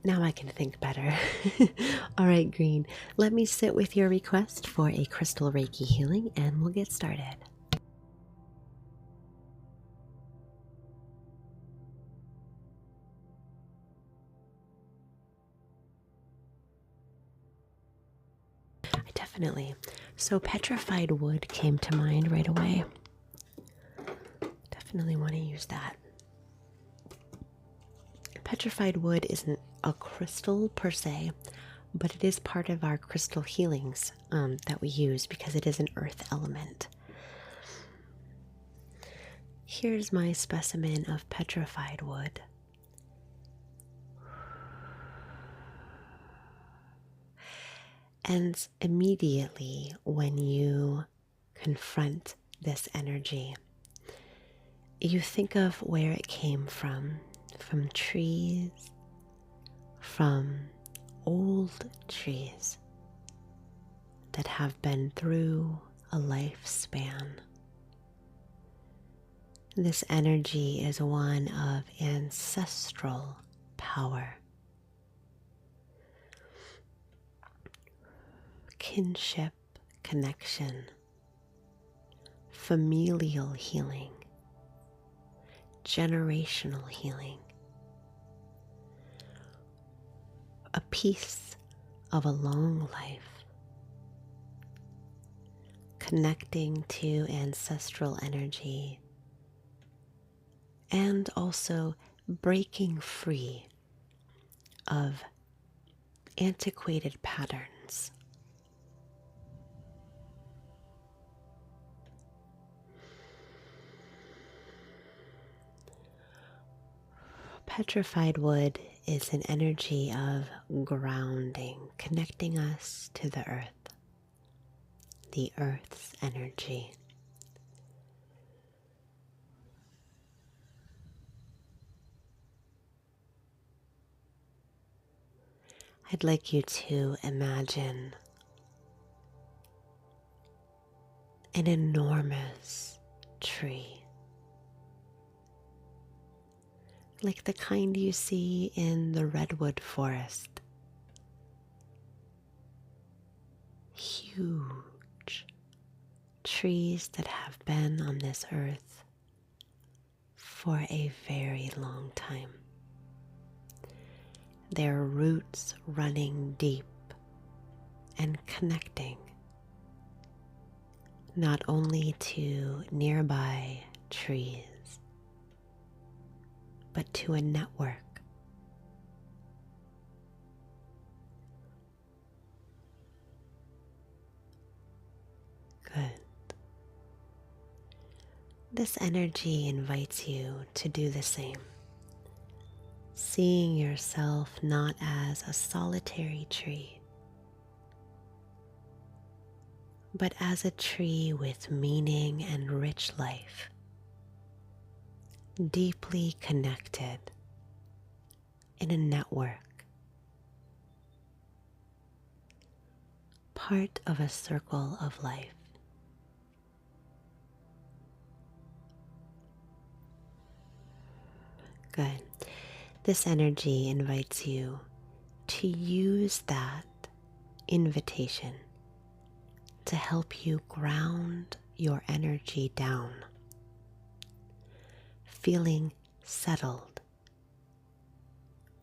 Now I can think better. All right, Green. Let me sit with your request for a crystal Reiki healing and we'll get started. Definitely. So petrified wood came to mind right away. Definitely want to use that. Petrified wood isn't a crystal per se, but it is part of our crystal healings that we use because it is an earth element. Here's my specimen of petrified wood. And immediately when you confront this energy, you think of where it came from trees, from old trees that have been through a lifespan. This energy is one of ancestral power, kinship, connection, familial healing, generational healing, a piece of a long life, connecting to ancestral energy, and also breaking free of antiquated patterns. Petrified wood is an energy of grounding, connecting us to the earth's energy. I'd like you to imagine an enormous tree, like the kind you see in the redwood forest. Huge trees that have been on this earth for a very long time. Their roots running deep and connecting not only to nearby trees, but to a network. Good. This energy invites you to do the same, seeing yourself not as a solitary tree, but as a tree with meaning and rich life, deeply connected in a network, part of a circle of life. Good. This energy invites you to use that invitation to help you ground your energy down, feeling settled,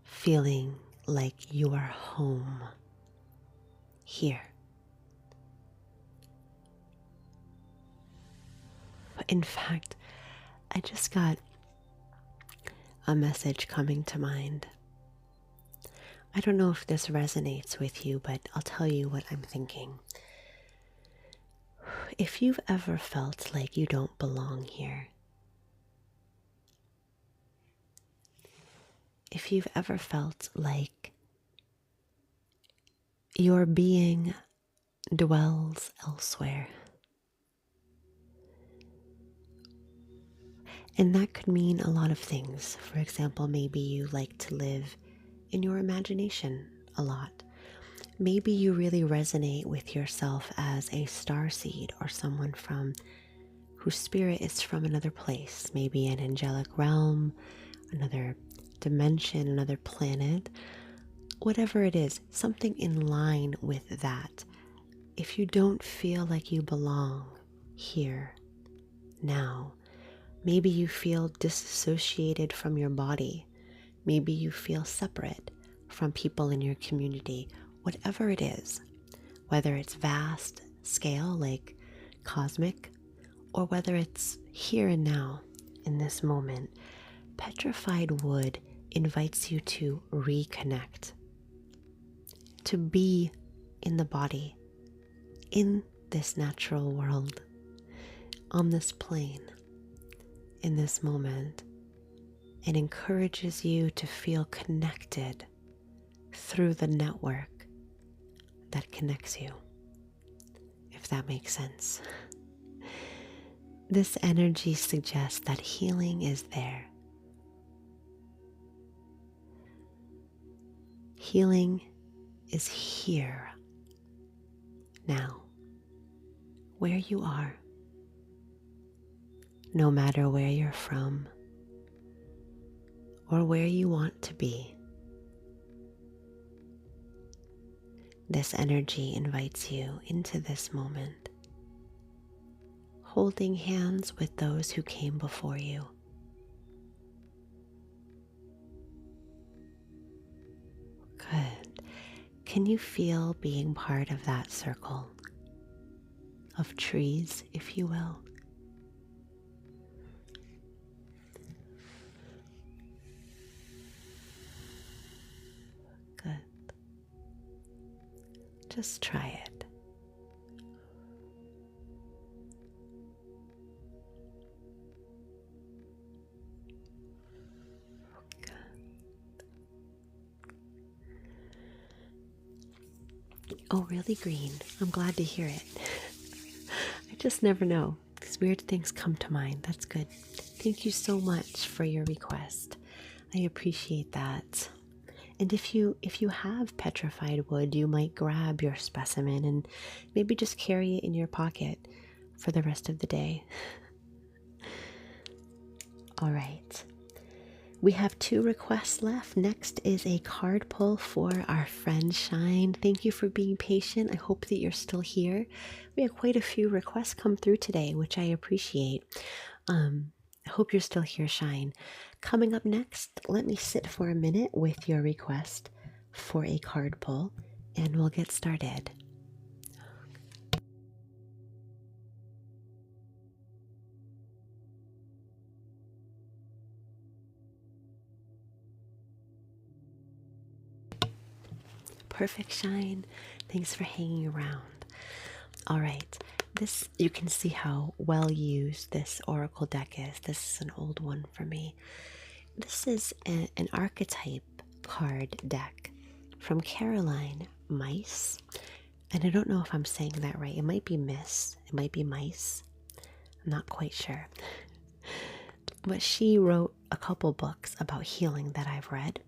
feeling like you are home here. In fact, I just got a message coming to mind. I don't know if this resonates with you, but I'll tell you what I'm thinking. If you've ever felt like you don't belong here, if you've ever felt like your being dwells elsewhere, and that could mean a lot of things. For example, maybe you like to live in your imagination a lot. Maybe you really resonate with yourself as a starseed or someone whose spirit is from another place, maybe an angelic realm, another dimension, another planet, whatever it is, something in line with that. If you don't feel like you belong here, now, maybe you feel disassociated from your body. Maybe you feel separate from people in your community. Whatever it is, whether it's vast scale, like cosmic, or whether it's here and now, in this moment, petrified wood invites you to reconnect, to be in the body, in this natural world, on this plane, in this moment. It encourages you to feel connected through the network that connects you, if that makes sense. This energy suggests that healing is there. Healing is here, now, where you are, no matter where you're from or where you want to be. This energy invites you into this moment, holding hands with those who came before you. Good. Can you feel being part of that circle of trees, if you will? Good. Just try it. Good. Oh, really green. I'm glad to hear it. I just never know. These weird things come to mind. That's good. Thank you so much for your request. I appreciate that. And if you have petrified wood, you might grab your specimen and maybe just carry it in your pocket for the rest of the day. All right. We have 2 requests left. Next is a card pull for our friend Shine. Thank you for being patient. I hope that you're still here. We had quite a few requests come through today, which I appreciate. I hope you're still here, Shine. Coming up next, let me sit for a minute with your request for a card pull, and we'll get started. Perfect, Shine. Thanks for hanging around. All right. This, you can see how well used this oracle deck is. This is an old one for me. This is an archetype card deck from Caroline Mice. And I don't know if I'm saying that right. It might be Miss. It might be Mice. I'm not quite sure. But she wrote a couple books about healing that I've read.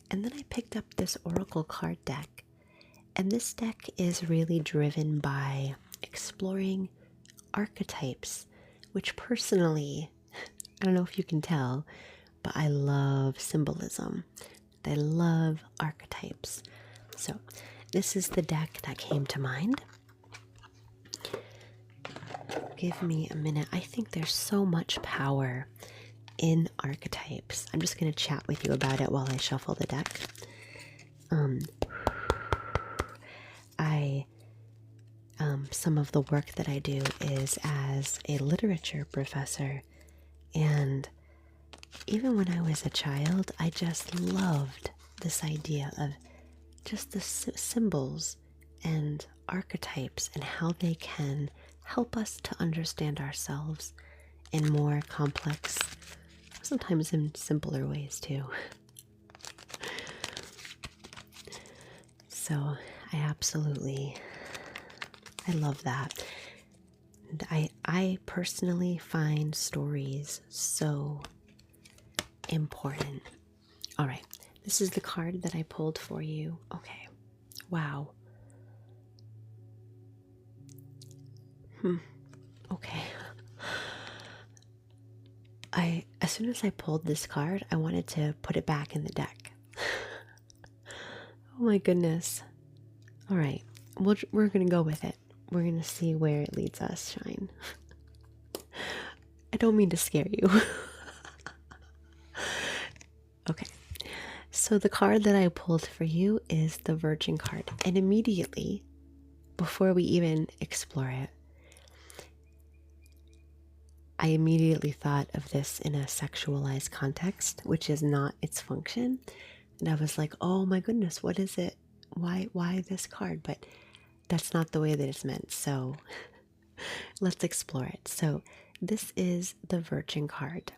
And then I picked up this oracle card deck. And this deck is really driven by exploring archetypes, which personally, I don't know if you can tell, but I love symbolism. I love archetypes. So this is the deck that came to mind. Give me a minute. I think there's so much power in archetypes. I'm just going to chat with you about it while I shuffle the deck. Some of the work that I do is as a literature professor, and even when I was a child, I just loved this idea of just the symbols and archetypes and how they can help us to understand ourselves in more complex, sometimes in simpler ways too. So I love that. And I personally find stories so important. All right, this is the card that I pulled for you. Okay, wow. Okay. As soon as I pulled this card, I wanted to put it back in the deck. Oh my goodness. All right, we're gonna go with it. We're gonna see where it leads us, Shine. I don't mean to scare you. Okay, so the card that I pulled for you is the Virgin card. And immediately, before we even explore it, I immediately thought of this in a sexualized context, which is not its function. And I was like, oh my goodness, what is it? Why this card? But that's not the way that it's meant. So let's explore it. So this is the Virgin card.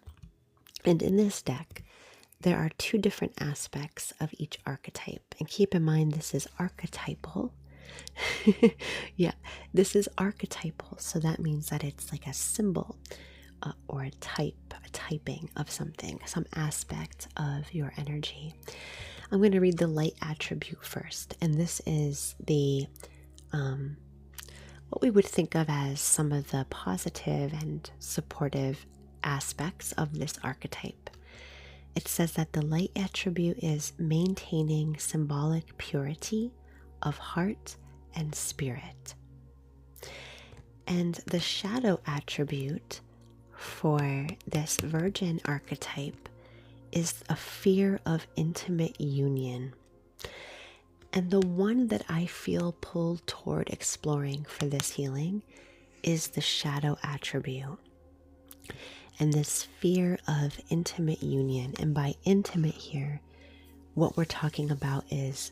And in this deck, there are two different aspects of each archetype. And keep in mind, this is archetypal. Yeah, this is archetypal. So that means that it's like a symbol or a typing of something, some aspect of your energy. I'm going to read the light attribute first. And this is the what we would think of as some of the positive and supportive aspects of this archetype. It says that the light attribute is maintaining symbolic purity of heart and spirit. And the shadow attribute for this Virgin archetype is a fear of intimate union. And the one that I feel pulled toward exploring for this healing is the shadow attribute. And this fear of intimate union. And by intimate here, what we're talking about is,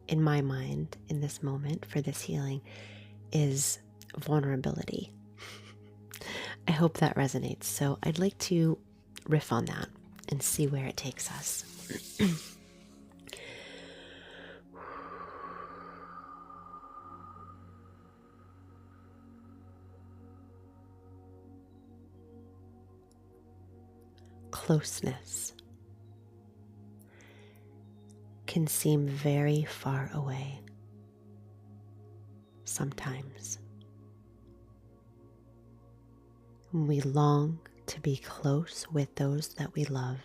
in my mind, in this moment for this healing, is vulnerability. I hope that resonates. So I'd like to riff on that and see where it takes us. Closeness can seem very far away sometimes. We long to be close with those that we love.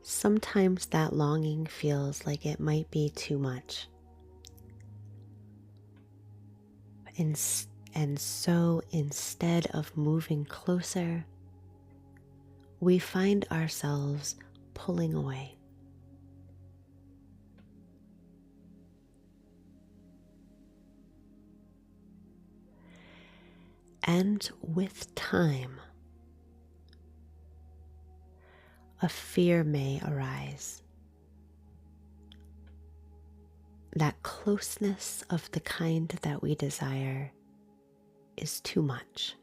Sometimes that longing feels like it might be too much. And so instead of moving closer, we find ourselves pulling away. And with time, a fear may arise. That closeness of the kind that we desire is too much.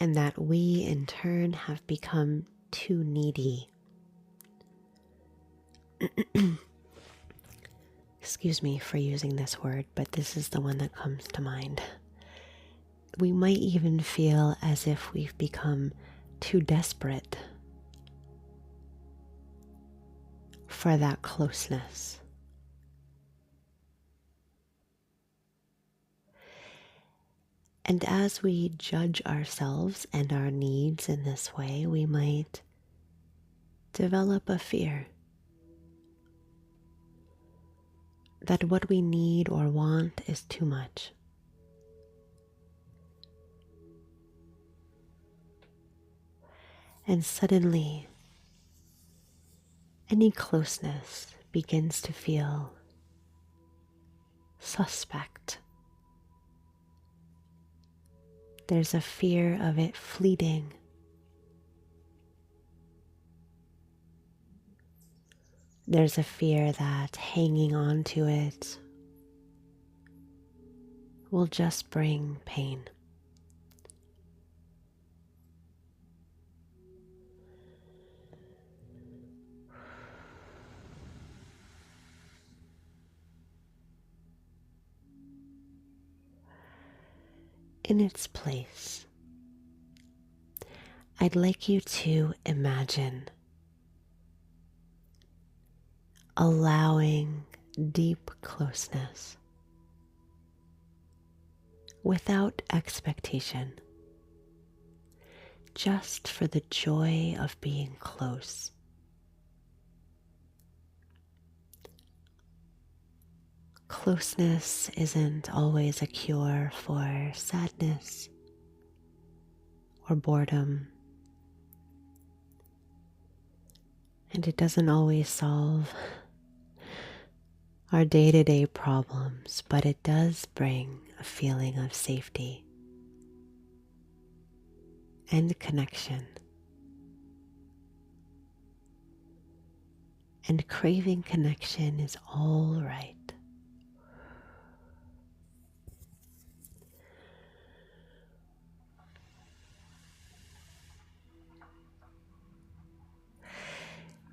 And that we in turn have become too needy. Excuse me for using this word, but this is the one that comes to mind. We might even feel as if we've become too desperate for that closeness. And as we judge ourselves and our needs in this way, we might develop a fear that what we need or want is too much. And suddenly, any closeness begins to feel suspect. There's a fear of it fleeting. There's a fear that hanging on to it will just bring pain. In its place, I'd like you to imagine allowing deep closeness without expectation, just for the joy of being close. Closeness isn't always a cure for sadness or boredom, and it doesn't always solve our day-to-day problems, but it does bring a feeling of safety and connection. And craving connection is all right.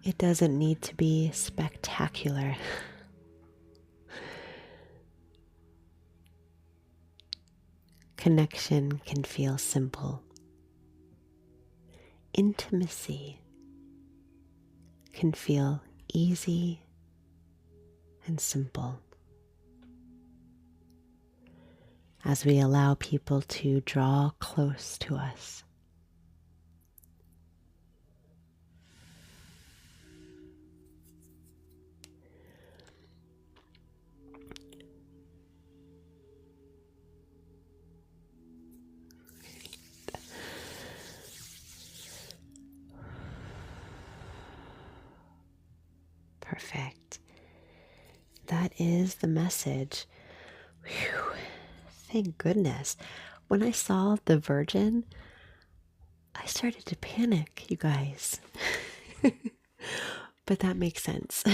It doesn't need to be spectacular. Connection can feel simple. Intimacy can feel easy and simple. As we allow people to draw close to us. Perfect. That is the message. Whew. Thank goodness. When I saw the Virgin, I started to panic, you guys. But that makes sense.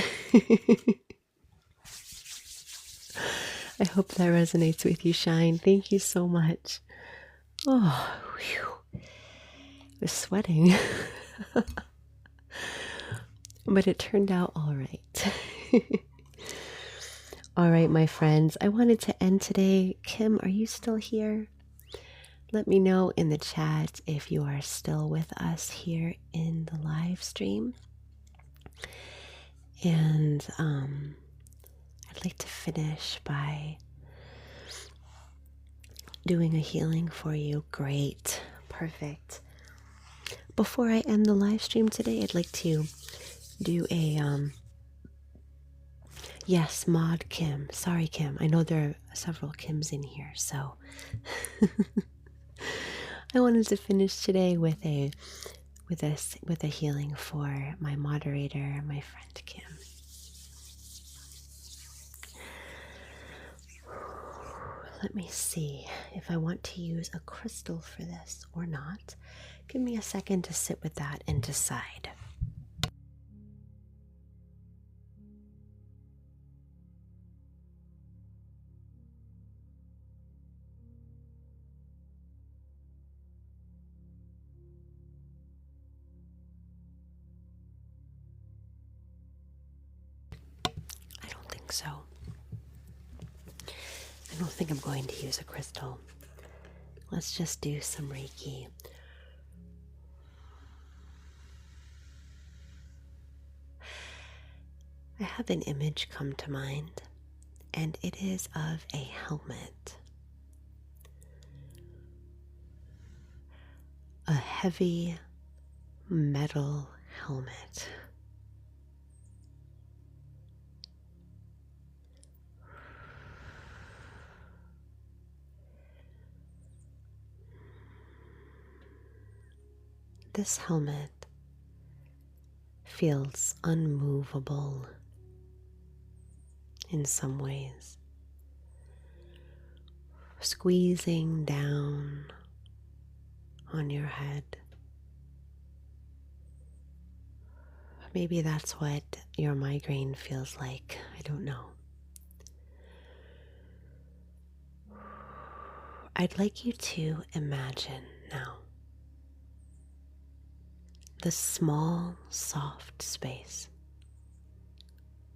I hope that resonates with you, Shine. Thank you so much. Oh, whew. I was sweating. But it turned out all right. All right, my friends, I wanted to end today. Kim, are you still here? Let me know in the chat if you are still with us here in the live stream. And I'd like to finish by doing a healing for you. Great. Perfect. Before I end the live stream today, I'd like to do a yes, Mod Kim. Sorry, Kim. I know there are several Kims in here, so I wanted to finish today with a healing for my moderator, my friend Kim. Let me see if I want to use a crystal for this or not. Give me a second to sit with that and decide. I don't think so. I don't think I'm going to use a crystal. Let's just do some Reiki. I have an image come to mind, and it is of a helmet. a heavy metal helmet. This helmet feels unmovable in some ways, squeezing down on your head. Maybe that's what your migraine feels like. I don't know. I'd like you to imagine now the small, soft space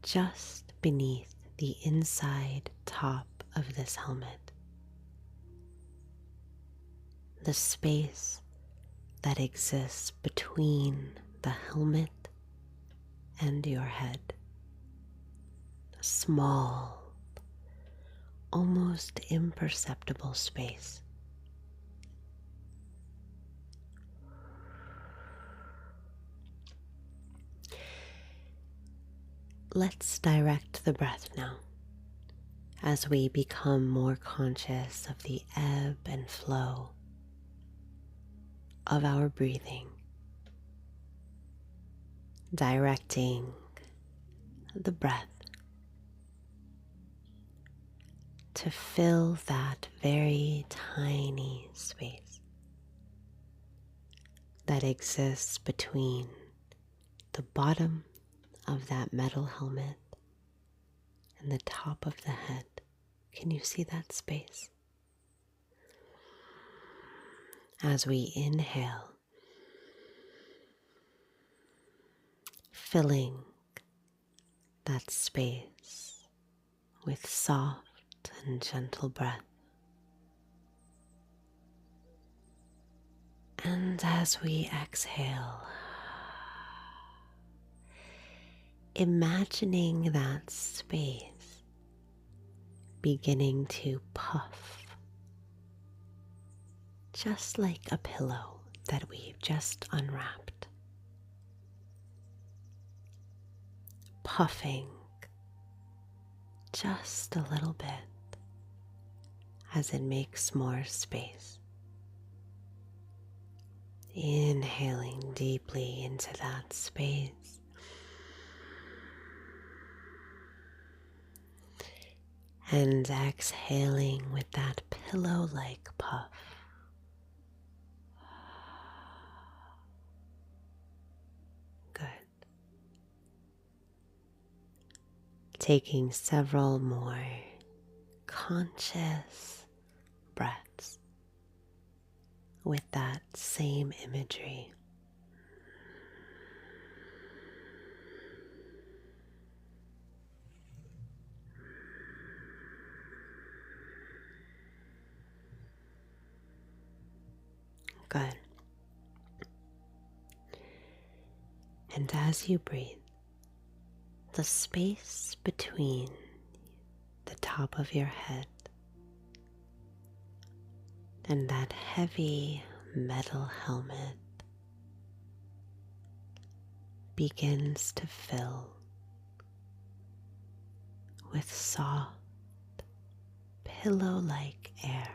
just beneath the inside top of this helmet. The space that exists between the helmet and your head. A small, almost imperceptible space. Let's direct the breath now as we become more conscious of the ebb and flow of our breathing, directing the breath to fill that very tiny space that exists between the bottom of that metal helmet and the top of the head. Can you see that space? As we inhale, filling that space with soft and gentle breath. And as we exhale, imagining that space beginning to puff, just like a pillow that we've just unwrapped. Puffing just a little bit as it makes more space. Inhaling deeply into that space. And exhaling with that pillow-like puff. Good. Taking several more conscious breaths with that same imagery. Good. And as you breathe, the space between the top of your head and that heavy metal helmet begins to fill with soft, pillow-like air.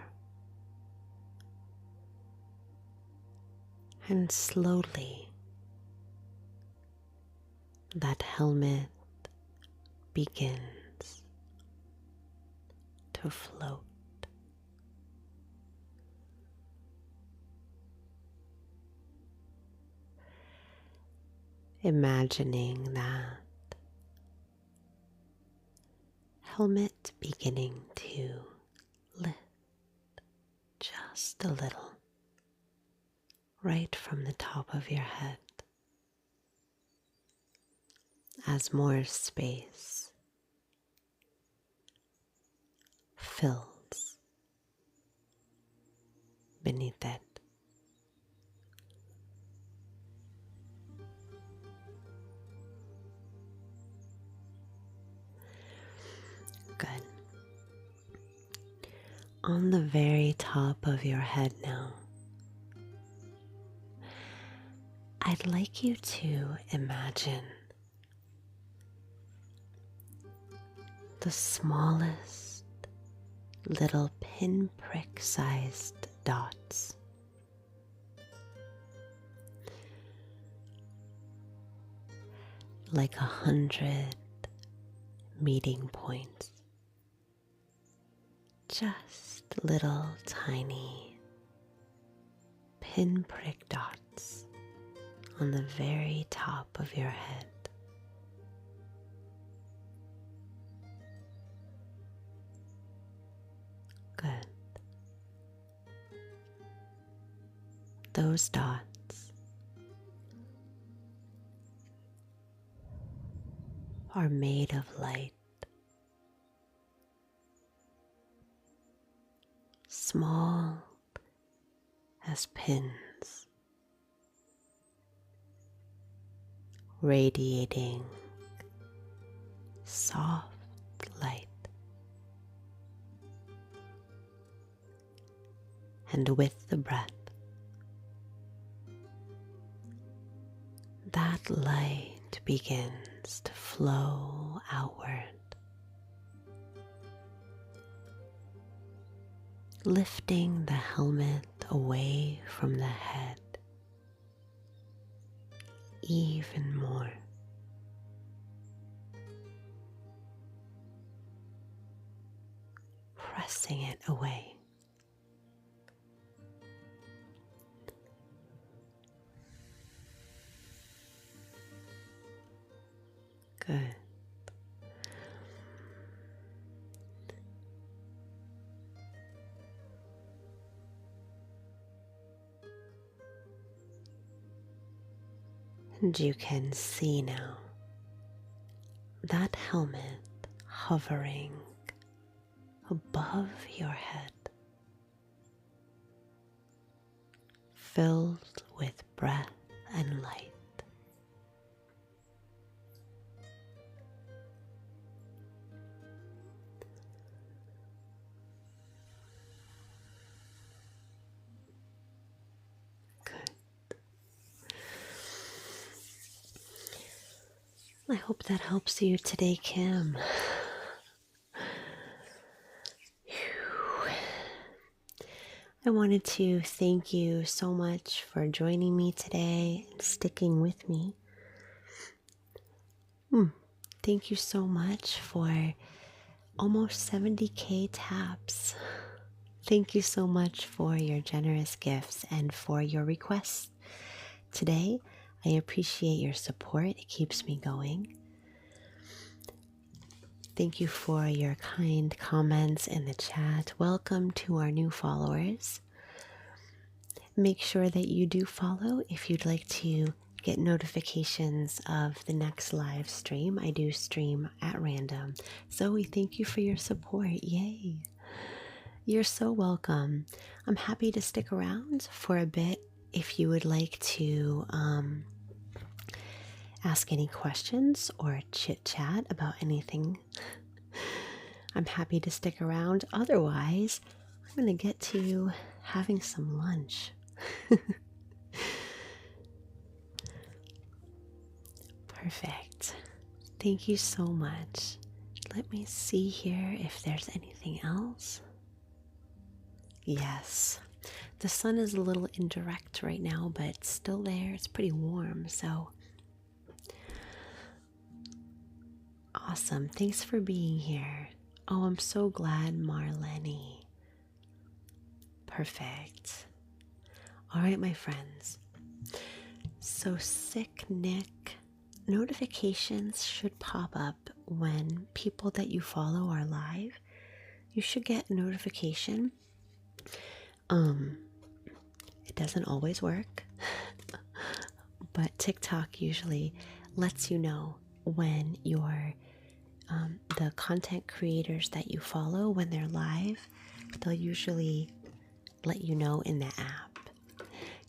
And slowly, that helmet begins to float. Imagining that helmet beginning to lift just a little right from the top of your head as more space fills beneath it. Good. On the very top of your head now, I'd like you to imagine the smallest little pinprick-sized dots. Like 100 meeting points. Just little tiny pinprick dots on the very top of your head. Good. Those dots are made of light, small as pins, radiating soft light. And with the breath, that light begins to flow outward, lifting the helmet away from the head even more. Pressing it away. Good. And you can see now that helmet hovering above your head, filled with breath and light. I hope that helps you today, Kim. I wanted to thank you so much for joining me today and sticking with me. Thank you so much for almost 70K taps. Thank you so much for your generous gifts and for your requests today. I appreciate your support. It keeps me going. Thank you for your kind comments in the chat. Welcome to our new followers. Make sure that you do follow if you'd like to get notifications of the next live stream. I do stream at random. Zoe, thank you for your support. Yay. You're so welcome. I'm happy to stick around for a bit if you would like to ask any questions or chit chat about anything. I'm happy to stick around. Otherwise, I'm going to get to having some lunch. Perfect. Thank you so much. Let me see here if there's anything else. Yes. The sun is a little indirect right now, but it's still there. It's pretty warm, so awesome. Thanks for being here. Oh, I'm so glad, Marlene. Perfect. All right, my friends. So Sick Nick, notifications should pop up when people that you follow are live. You should get a notification. It doesn't always work, but TikTok usually lets you know when your the content creators that you follow, when they're live, they'll usually let you know in the app.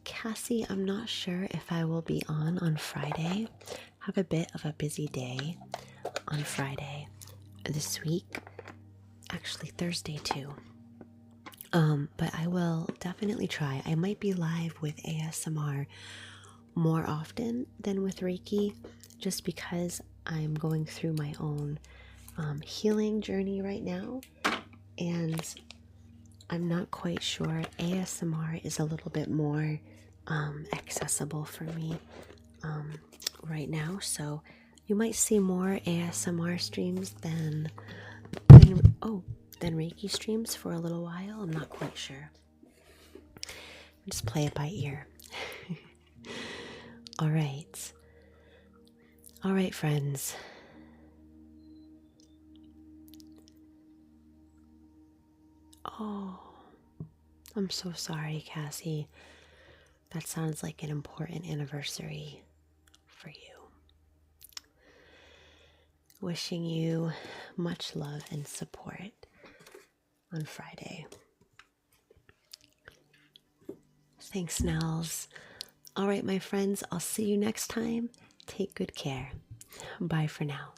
Cassie, I'm not sure if I will be on Friday. Have a bit of a busy day on Friday this week. Actually, Thursday too. But I will definitely try. I might be live with ASMR more often than with Reiki, just because I'm going through my own healing journey right now, and I'm not quite sure. ASMR is a little bit more accessible for me right now, so you might see more ASMR streams than Reiki streams for a little while. I'm not quite sure. Just play it by ear. All right, friends. Oh, I'm so sorry, Cassie. That sounds like an important anniversary for you. Wishing you much love and support on Friday. Thanks, Nels. All right, my friends, I'll see you next time. Take good care. Bye for now.